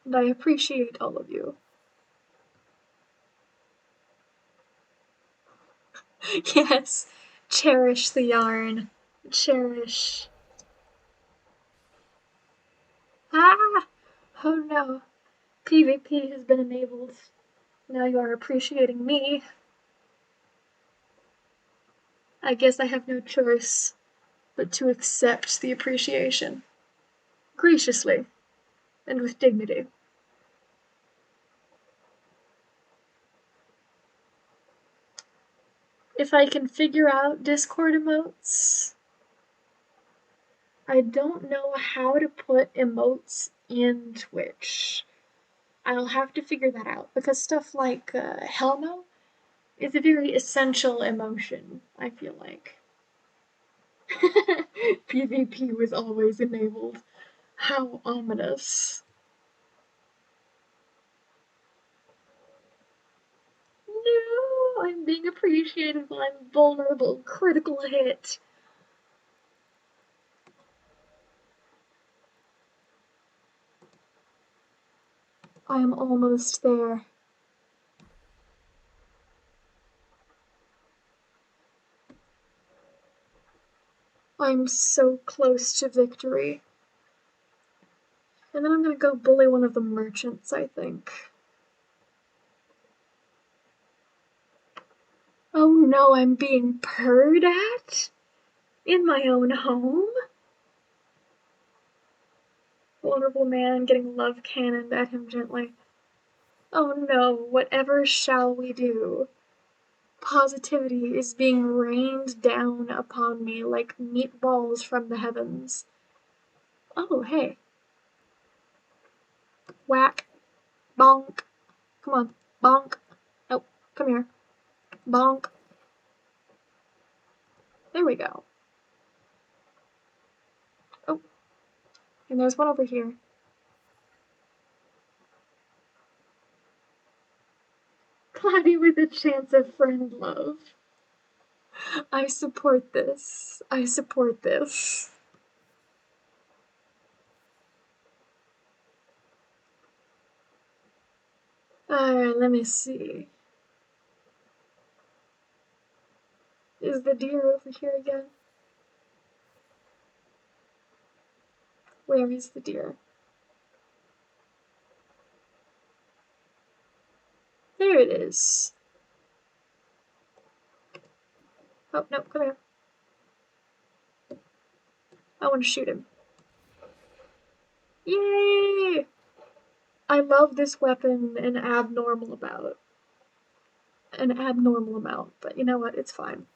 and I appreciate all of you. Yes, cherish the yarn. Cherish. Ah! Oh no. PvP has been enabled. Now you are appreciating me. I guess I have no choice but to accept the appreciation. Graciously and with dignity. If I can figure out Discord emotes, I don't know how to put emotes in Twitch. I'll have to figure that out because stuff like Hell No is a very essential emotion, I feel like. PvP was always enabled. How ominous. No, I'm being appreciated while I'm vulnerable. Critical hit. I am almost there. I'm so close to victory. And then I'm gonna go bully one of the merchants, I think. Oh no, I'm being purred at? In my own home? Vulnerable man getting love cannoned at him gently. Oh no, whatever shall we do? Positivity is being rained down upon me like meatballs from the heavens. Oh, hey. Whack. Bonk. Come on. Bonk. Oh, come here. Bonk. There we go. Oh, and there's one over here. Cloudy with a chance of friend love. I support this. I support this. Alright, let me see. Is the deer over here again? Where is the deer? There it is. Oh, no, come here. I want to shoot him. Yay! I love this weapon an abnormal amount, but you know what? It's fine.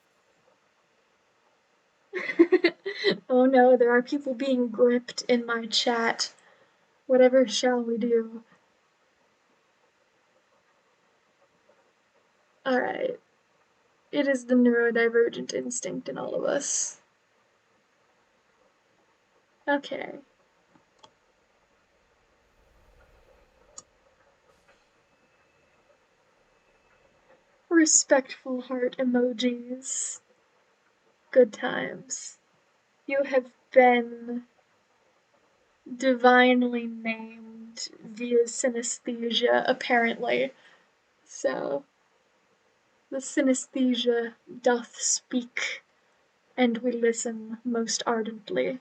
Oh no, there are people being gripped in my chat. Whatever shall we do? Alright. It is the neurodivergent instinct in all of us. Okay. Respectful heart emojis. Good times. You have been divinely named via synesthesia, apparently. So, the synesthesia doth speak, and we listen most ardently.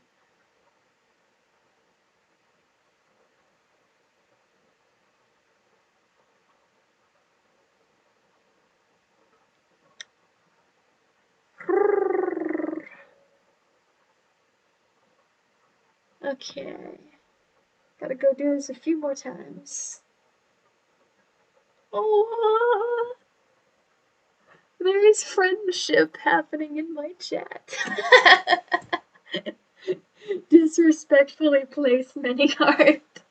Okay. Gotta go do this a few more times. Oh, there is friendship happening in my chat. Disrespectfully place many heart.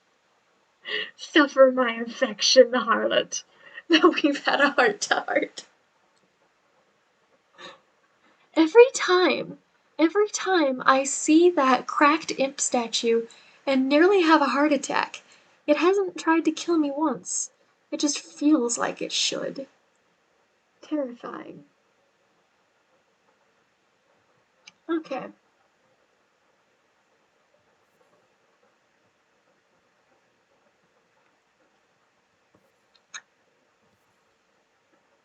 Suffer my affection, harlot. Now we've had a heart to heart. Every time I see that cracked imp statue and nearly have a heart attack, it hasn't tried to kill me once. It just feels like it should. Terrifying. Okay.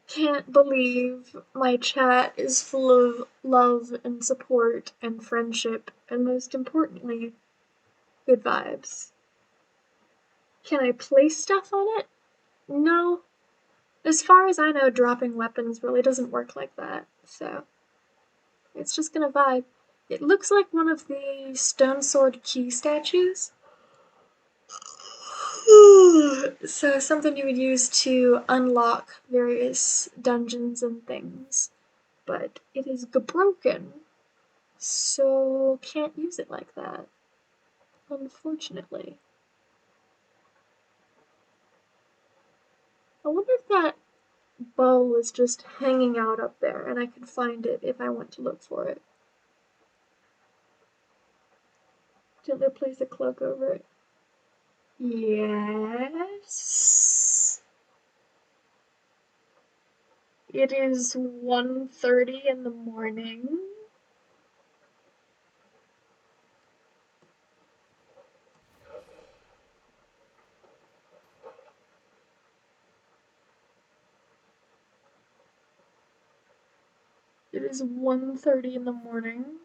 Can't believe my chat is full of love and support and friendship and most importantly, good vibes. Can I place stuff on it? No. As far as I know, dropping weapons really doesn't work like that, so it's just gonna vibe. It looks like one of the stone sword key statues. So something you would use to unlock various dungeons and things. But it is broken, so can't use it like that, unfortunately. I wonder if that bow is just hanging out up there and I can find it if I want to look for it. Gently place a cloak over it. Yes. It is 1:30 in the morning. It is 1:30 in the morning,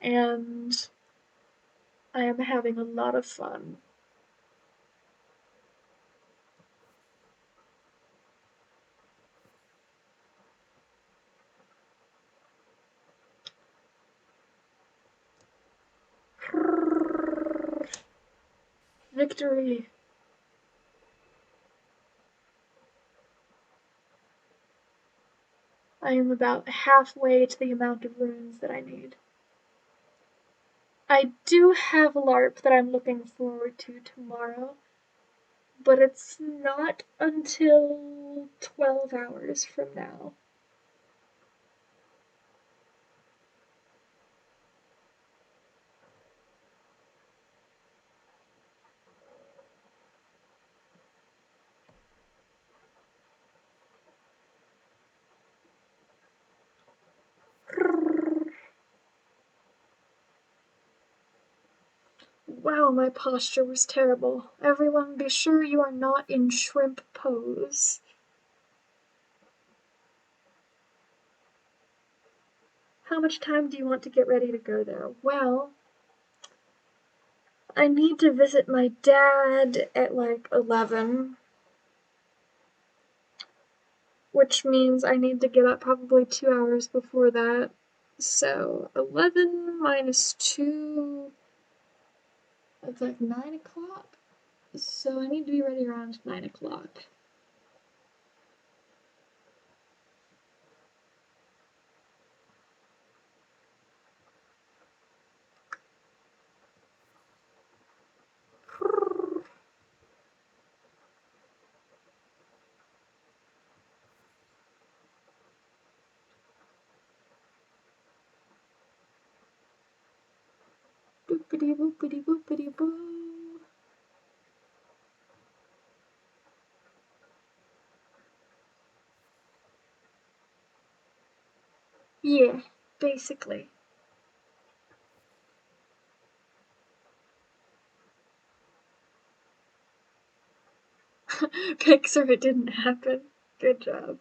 and I am having a lot of fun. Victory. I am about halfway to the amount of runes that I need. I do have LARP that I'm looking forward to tomorrow, but it's not until 12 hours from now. Wow, my posture was terrible. Everyone be sure you are not in shrimp pose. How much time do you want to get ready to go there? Well, I need to visit my dad at like 11, which means I need to get up probably 2 hours before that. So 11 minus 2, that's like 9 o'clock? So I need to be ready around 9 o'clock. Boopity boopity boopity boo. Yeah, basically. Pixar, it didn't happen. Good job.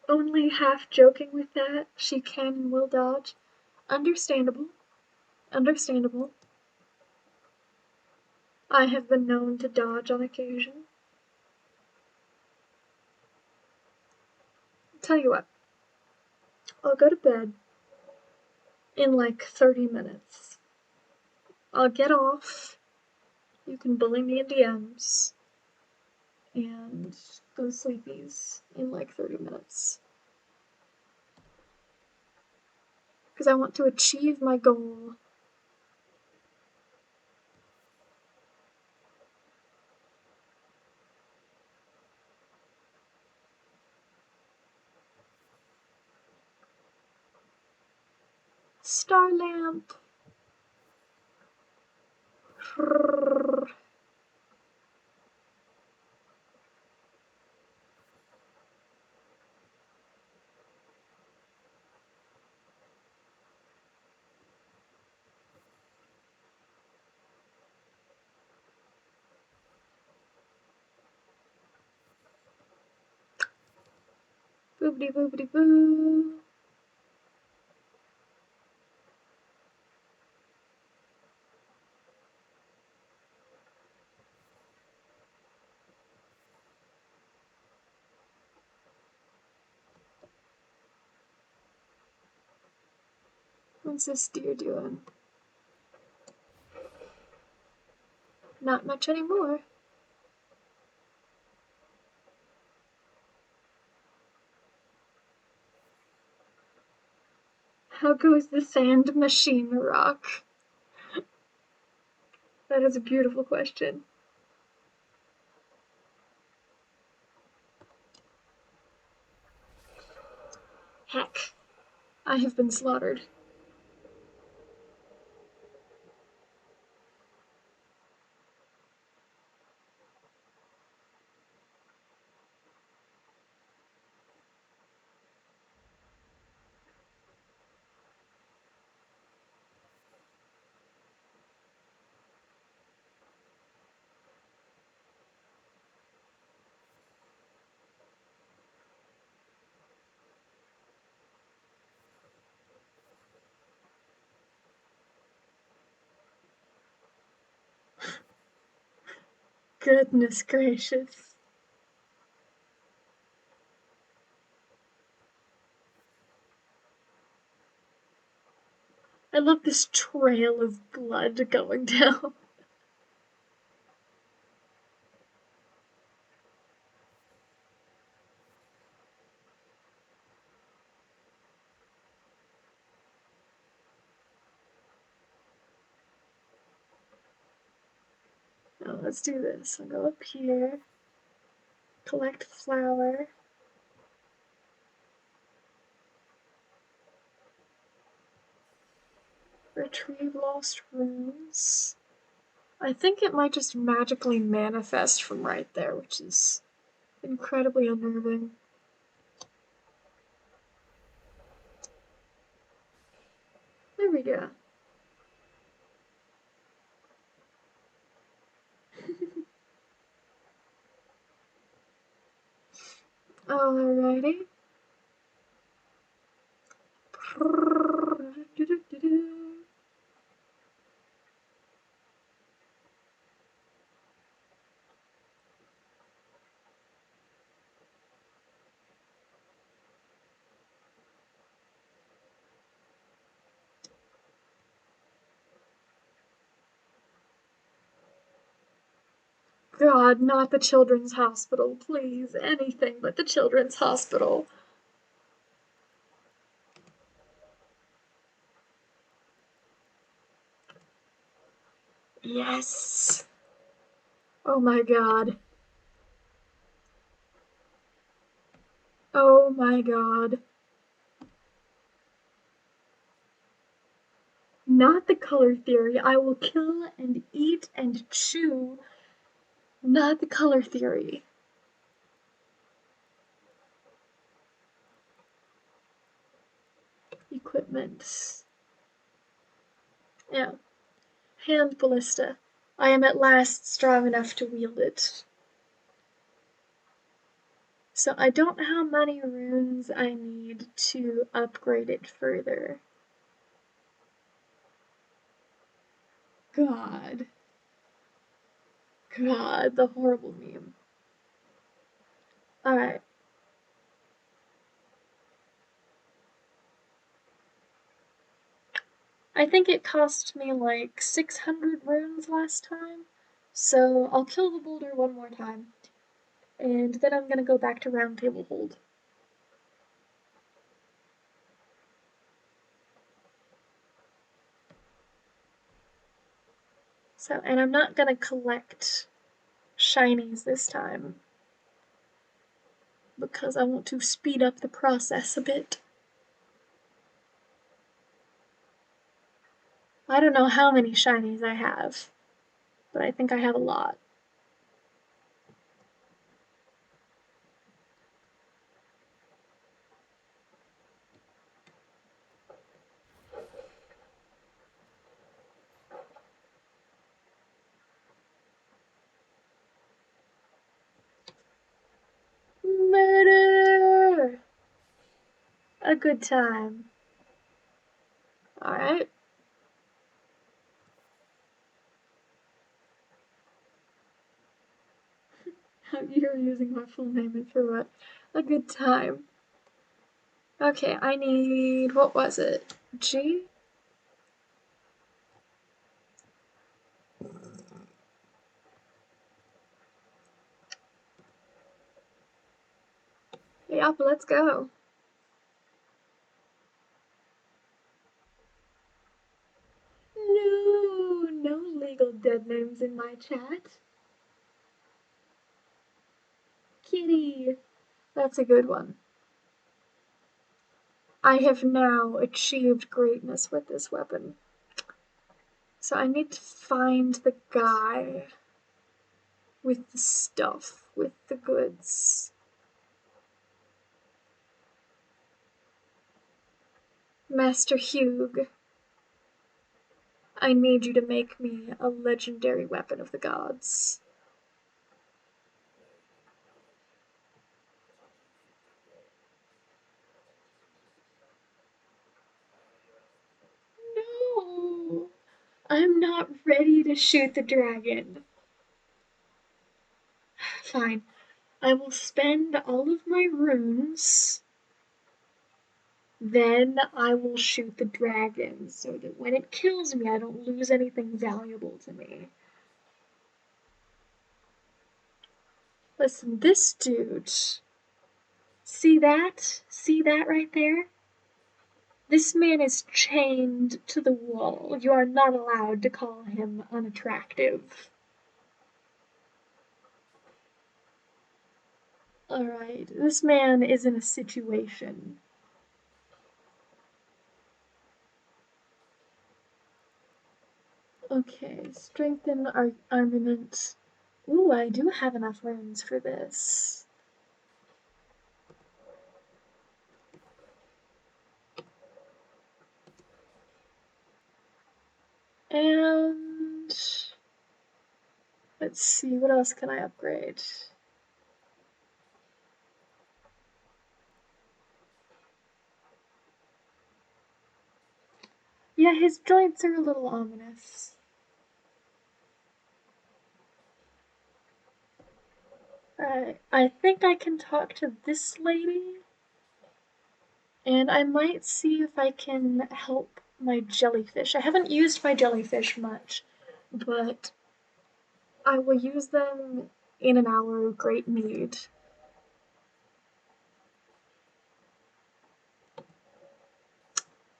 Only half joking with that. She can and will dodge. Understandable. Understandable. I have been known to dodge on occasion. Tell you what, I'll go to bed in like 30 minutes. I'll get off. You can bully me in DMs. And go to sleepies in like 30 minutes. Because I want to achieve my goal. Star lamp. Boobity boobity boo. What's this deer doing? Not much anymore. How goes the sand machine rock? That is a beautiful question. Heck, I have been slaughtered. Goodness gracious. I love this trail of blood going down. Now let's do this. I'll go up here, collect flour. Retrieve lost runes. I think it might just magically manifest from right there, which is incredibly unnerving. There we go. Alrighty. God, not the children's hospital, please. Anything but the children's hospital. Yes. Oh my God. Oh my God. Not the color theory. I will kill and eat and chew. Not the color theory. Equipment. Yeah. Hand ballista. I am at last strong enough to wield it. So I don't know how many runes I need to upgrade it further. God. God, the horrible meme. Alright. I think it cost me like 600 runes last time. So I'll kill the boulder one more time. And then I'm gonna go back to round table hold. So, and I'm not gonna collect shinies this time because I want to speed up the process a bit. I don't know how many shinies I have, but I think I have a lot. Murder! A good time. Alright. You're using my full name and for what? A good time. Okay, I need, what was it? G? Yep, let's go. No, no legal dead names in my chat. Kitty. That's a good one. I have now achieved greatness with this weapon. So I need to find the guy with the stuff, with the goods. Master Hugh, I need you to make me a legendary weapon of the gods. No, I'm not ready to shoot the dragon. Fine, I will spend all of my runes. Then I will shoot the dragon so that when it kills me, I don't lose anything valuable to me. Listen, this dude, see that? See that right there? This man is chained to the wall. You are not allowed to call him unattractive. Alright, this man is in a situation. Okay, strengthen our armament. Ooh, I do have enough runes for this. And let's see, what else can I upgrade? Yeah, his joints are a little ominous. I think I can talk to this lady. And I might see if I can help my jellyfish. I haven't used my jellyfish much, but I will use them in an hour of great need.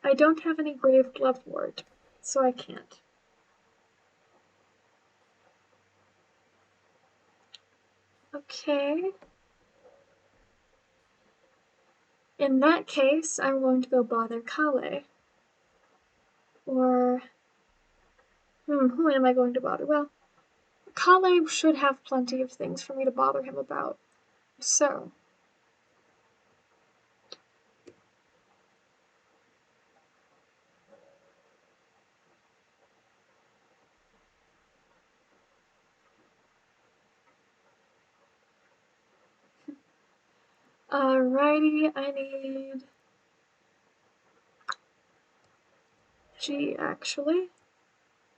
I don't have any grave glove ward, so I can't. Okay. In that case, I'm going to go bother Kale. Or, who am I going to bother? Well, Kale should have plenty of things for me to bother him about. So. Alrighty, I need G actually.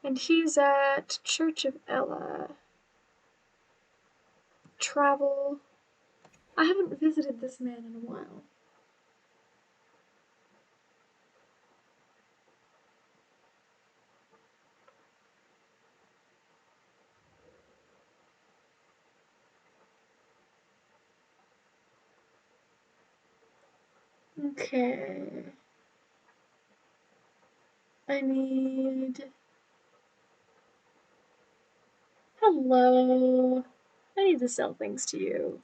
And he's at Church of Ella. Travel. I haven't visited this man in a while. Okay. I need... Hello. I need to sell things to you.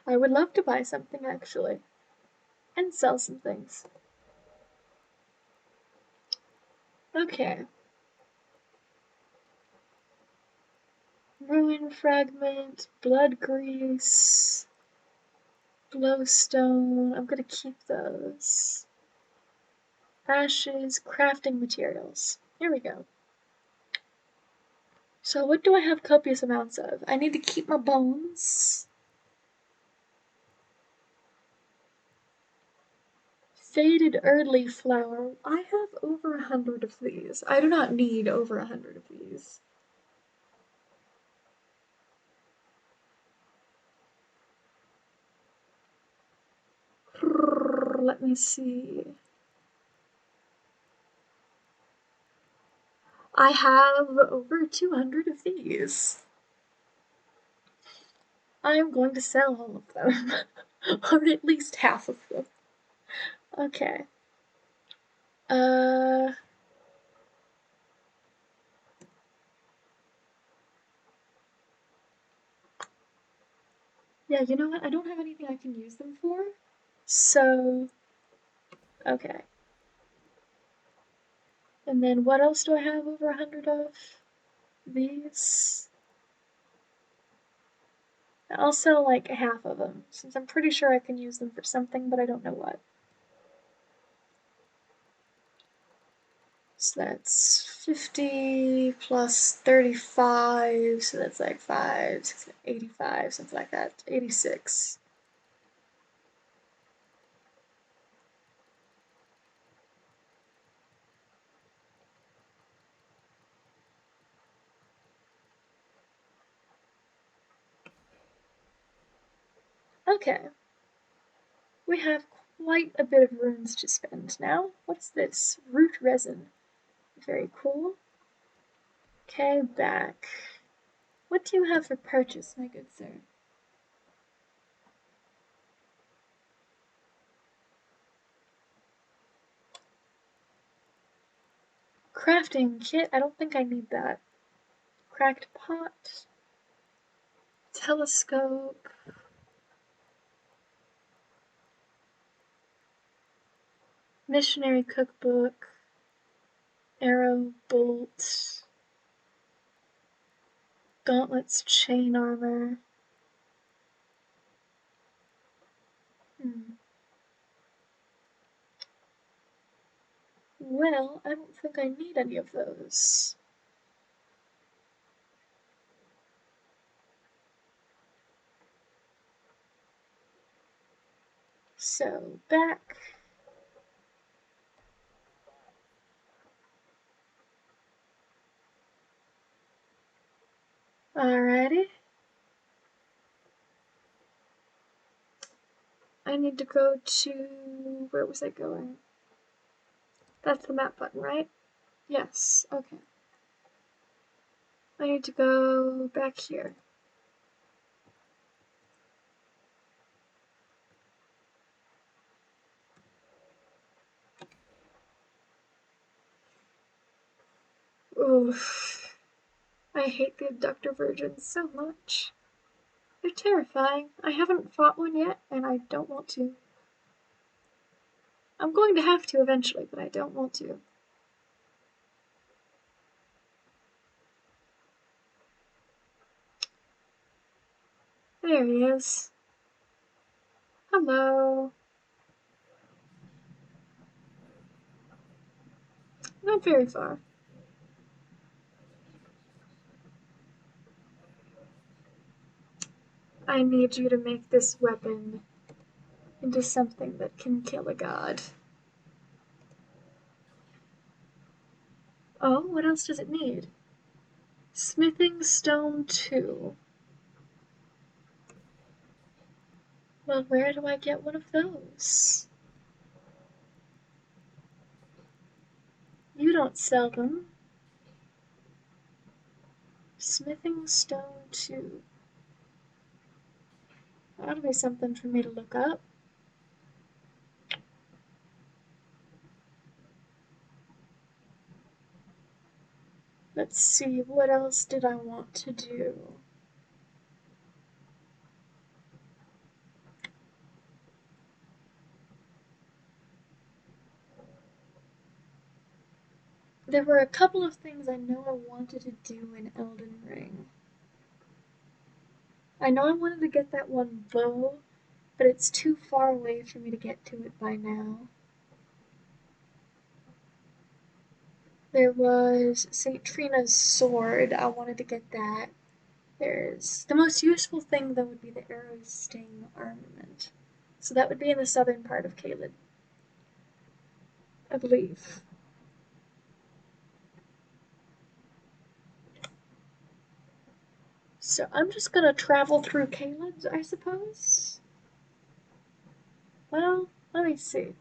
I would love to buy something actually. And sell some things. Okay. Ruin fragment, blood grease, glowstone. I'm gonna keep those. Ashes, crafting materials. Here we go. So what do I have copious amounts of? I need to keep my bones. Faded early flower. I have over 100 of these. I do not need over 100 of these. Let me see. I have over 200 of these. I am going to sell all of them, or at least half of them. Okay. Yeah, you know what? I don't have anything I can use them for. So, okay. And then what else do I have over 100 of? These. I'll sell like half of them, since I'm pretty sure I can use them for something, but I don't know what. So that's 50 plus 35, so that's like 85, something like that. 86. Okay. We have quite a bit of runes to spend now. What's this? Root resin. Very cool. Okay, back. What do you have for purchase, my good sir? Crafting kit? I don't think I need that. Cracked pot. Telescope. Missionary cookbook. Arrow, bolt. Gauntlets, chain armor. Well, I don't think I need any of those. So, back. Alrighty. I need to go to, where was I going? That's the map button, right? Yes, okay. I need to go back here. Oof. I hate the abductor virgins so much. They're terrifying. I haven't fought one yet, and I don't want to. I'm going to have to eventually, but I don't want to. There he is. Hello. Not very far. I need you to make this weapon into something that can kill a god. Oh, what else does it need? Smithing stone 2. Well, where do I get one of those? You don't sell them. Smithing stone 2. That'll be something for me to look up. Let's see, what else did I want to do? There were a couple of things I know I wanted to do in Elden Ring. I know I wanted to get that one bow, but it's too far away for me to get to it by now. There was St. Trina's sword. I wanted to get that. There's the most useful thing though would be the arrow sting armament. So that would be in the southern part of Caelid, I believe. So I'm just gonna travel through Caelid, I suppose. Well, let me see.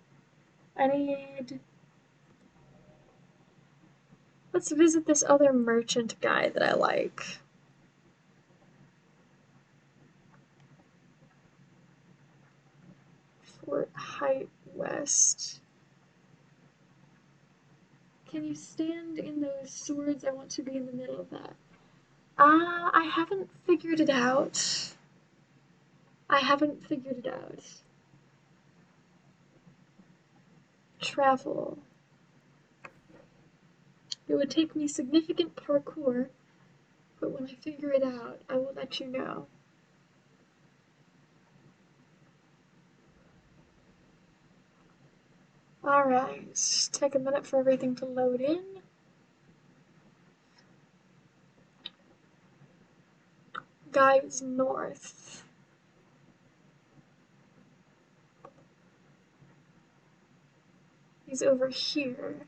Let's visit this other merchant guy that I like. Fort Height West. Can you stand in those swords? I want to be in the middle of that. I haven't figured it out. Travel. It would take me significant parkour, but when I figure it out, I will let you know. Alright, take a minute for everything to load in. Guys north. He's over here.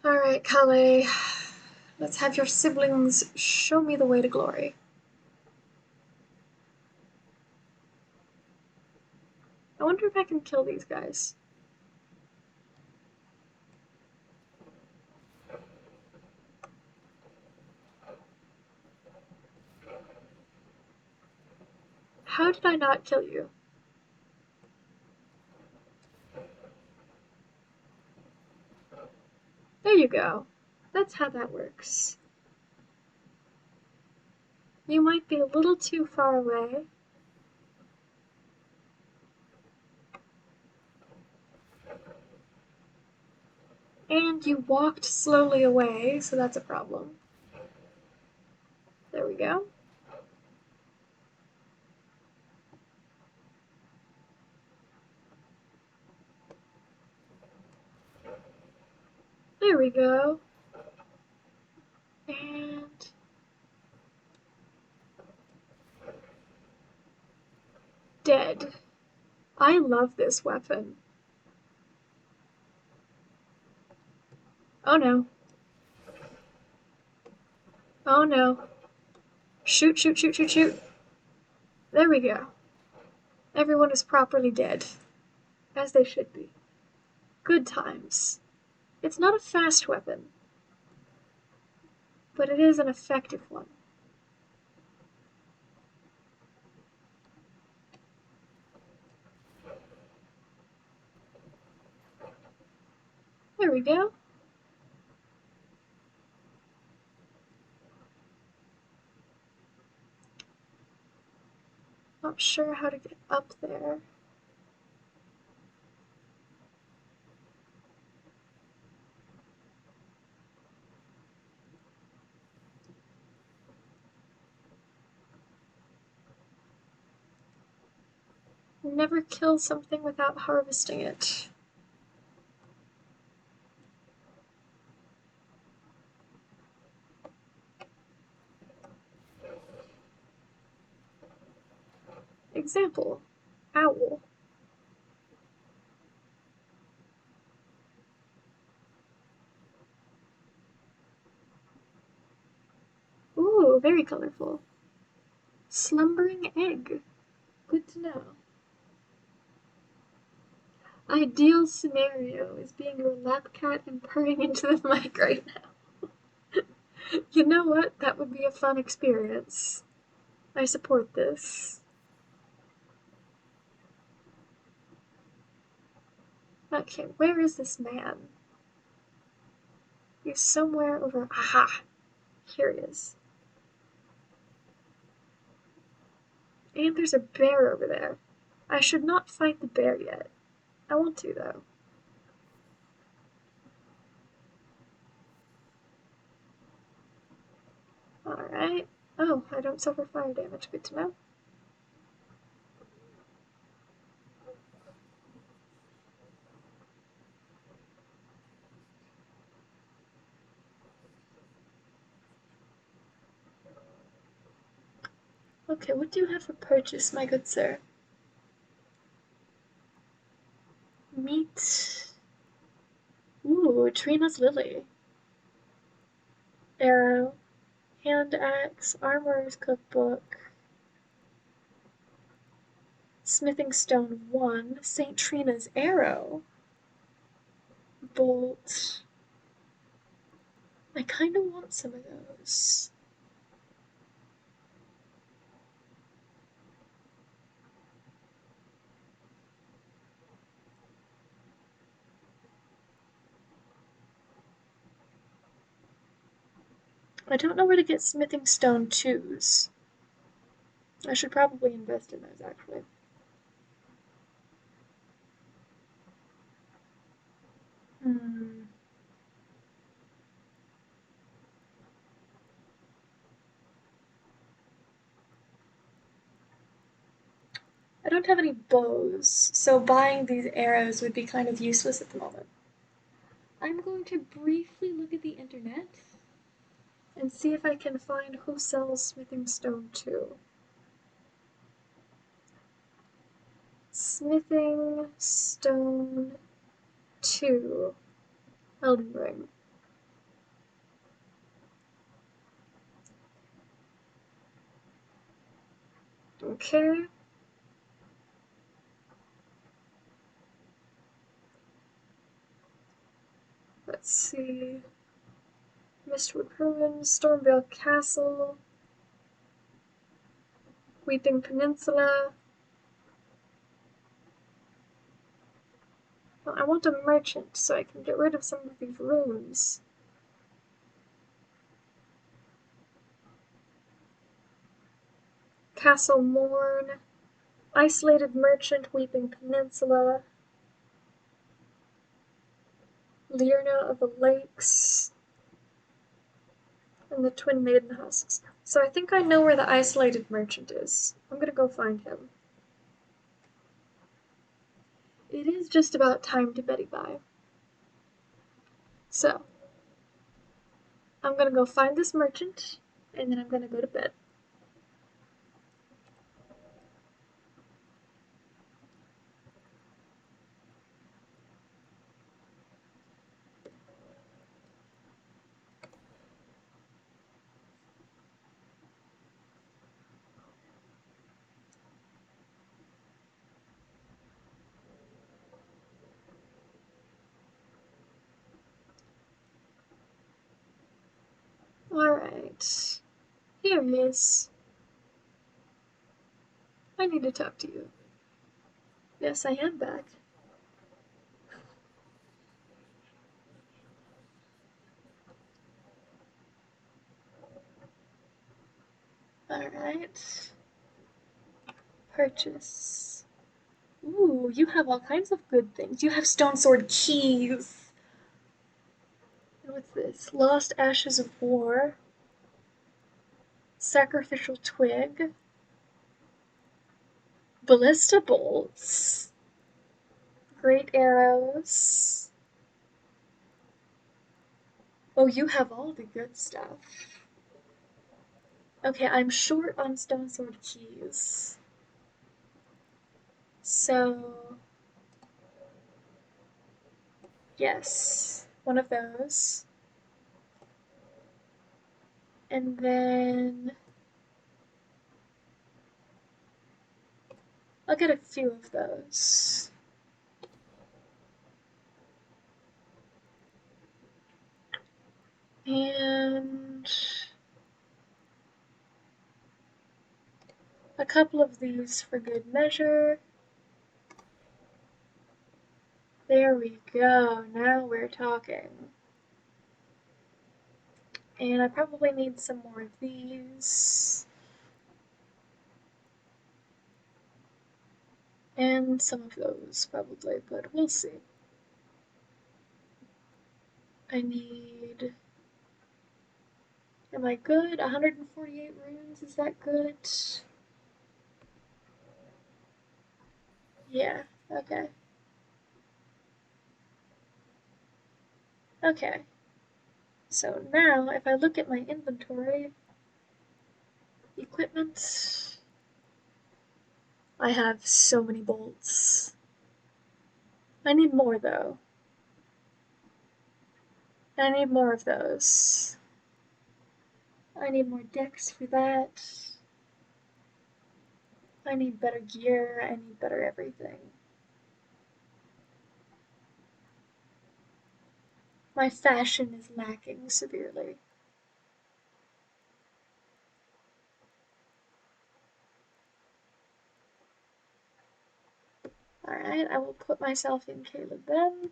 Alright, Calais. Let's have your siblings show me the way to glory. I wonder if I can kill these guys. How did I not kill you? There you go. That's how that works. You might be a little too far away. And you walked slowly away, so that's a problem. There we go. There we go. And dead. I love this weapon. Oh no. Oh no. Shoot, shoot, shoot, shoot, shoot. There we go. Everyone is properly dead. as they should be. Good times. It's not a fast weapon, but it is an effective one. There we go. Not sure how to get up there. Never kill something without harvesting it. Example, owl. Ooh, very colorful. Slumbering egg. Good to know. Ideal scenario is being your lap cat and purring into the mic right now. You know what? That would be a fun experience. I support this. Okay, where is this man? He's somewhere over. Aha! Here he is. And there's a bear over there. I should not fight the bear yet. I want to, though. Alright. Oh, I don't suffer fire damage. Good to know. Okay, what do you have for purchase, my good sir? Meat. Ooh, Trina's lily. Arrow. Hand axe. Armorer's cookbook. Smithing stone 1. St. Trina's arrow. Bolt. I kinda want some of those. I don't know where to get smithing stone 2s. I should probably invest in those, actually. I don't have any bows, so buying these arrows would be kind of useless at the moment. I'm going to briefly look at the internet and see if I can find who sells smithing stone 2. Smithing stone 2. Elden Ring. Okay. Let's see. Mistwood Ruins, Stormvale Castle, Weeping Peninsula. Well, I want a merchant so I can get rid of some of these runes. Castle Morn, Isolated Merchant, Weeping Peninsula, Lyrna of the Lakes, and the Twin Maiden Husks. So I think I know where the Isolated Merchant is. I'm gonna go find him. It is just about time to Betty Bye. So, I'm gonna go find this merchant, and then I'm gonna go to bed. Alright. Here he is. I need to talk to you. Yes, I am back. Alright. Purchase. Ooh, you have all kinds of good things. You have stone sword keys. And what's this? Lost Ashes of War. Sacrificial Twig. Ballista bolts. Great arrows. Oh, you have all the good stuff. Okay, I'm short on stone sword keys. So, yes, one of those. And then I'll get a few of those. And a couple of these for good measure. There we go, now we're talking. And I probably need some more of these. And some of those, probably, but we'll see. I need... Am I good? 148 runes, is that good? Yeah, okay. Okay. So now, if I look at my inventory, equipment, I have so many bolts. I need more though. I need more of those. I need more decks for that. I need better gear, I need better everything. My fashion is lacking severely. Alright, I will put myself in Caleb then.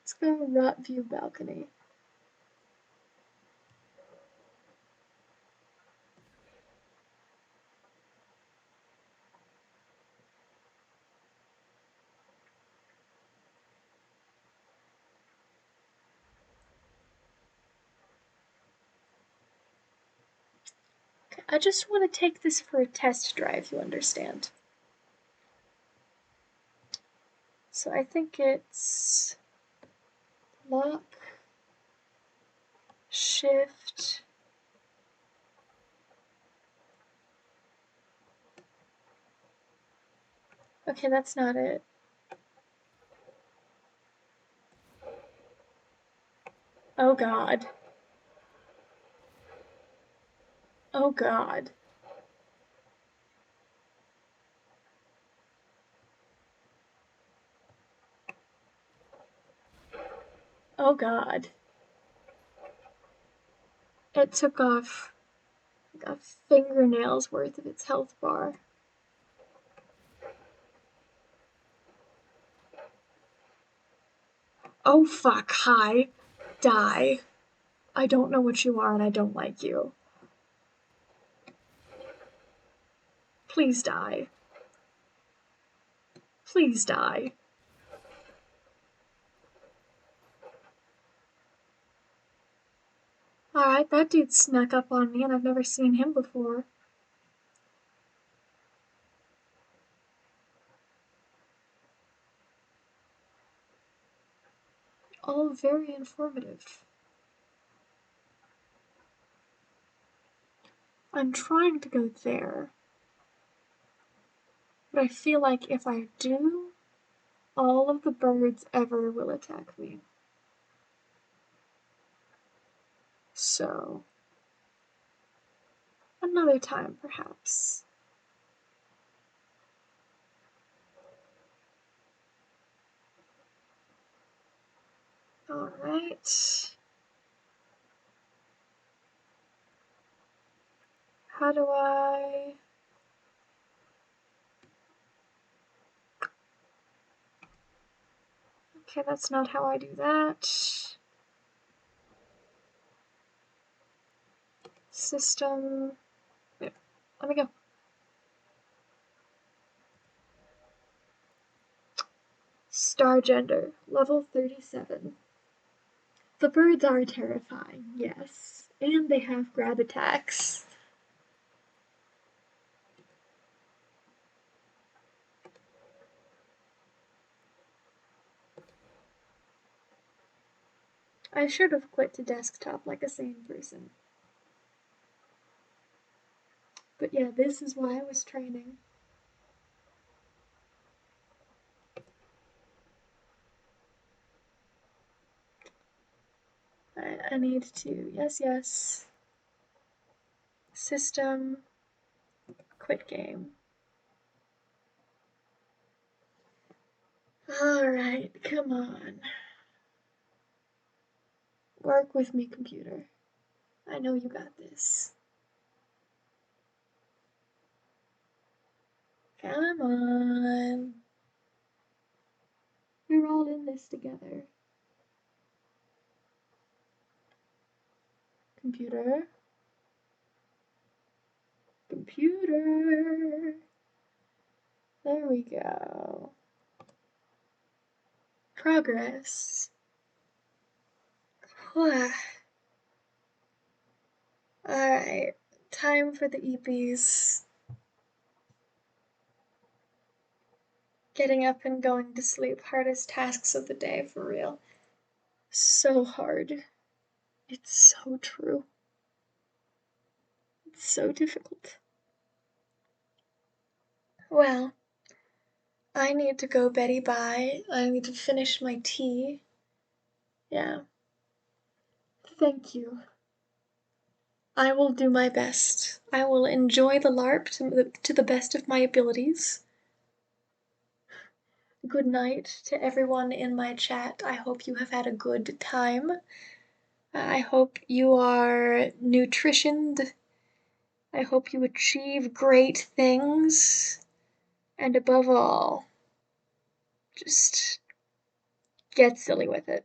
Let's go Rot View Balcony. Okay, I just want to take this for a test drive, you understand. So I think it's lock, shift, okay, that's not it. Oh god. Oh god. Oh god. It took off like a fingernail's worth of its health bar. Oh fuck, hi. Die. I don't know what you are and I don't like you. Please die. Please die. Alright, that dude snuck up on me and I've never seen him before. All very informative. I'm trying to go there. But I feel like if I do, all of the birds ever will attack me. So, another time perhaps. All right. How do I... Okay, that's not how I do that. System... Yep. Let me go. Star gender, level 37. The birds are terrifying, yes. And they have grab attacks. I should have quit to desktop like a sane person. But yeah, this is why I was training. I need to, yes. System, quit game. Alright, come on. Work with me, computer. I know you got this. Come on. We're all in this together. Computer. Computer. There we go. Progress. Alright, time for the EPs. Getting up and going to sleep, hardest tasks of the day, for real. So hard. It's so true. It's so difficult. Well, I need to go Betty bye. I need to finish my tea. Yeah. Thank you. I will do my best. I will enjoy the LARP to the best of my abilities. Good night to everyone in my chat. I hope you have had a good time. I hope you are nutritioned. I hope you achieve great things. And above all, just get silly with it.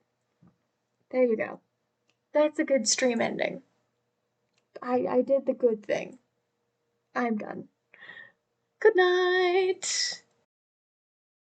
There you go. That's a good stream ending. I did the good thing. I'm done. Good night.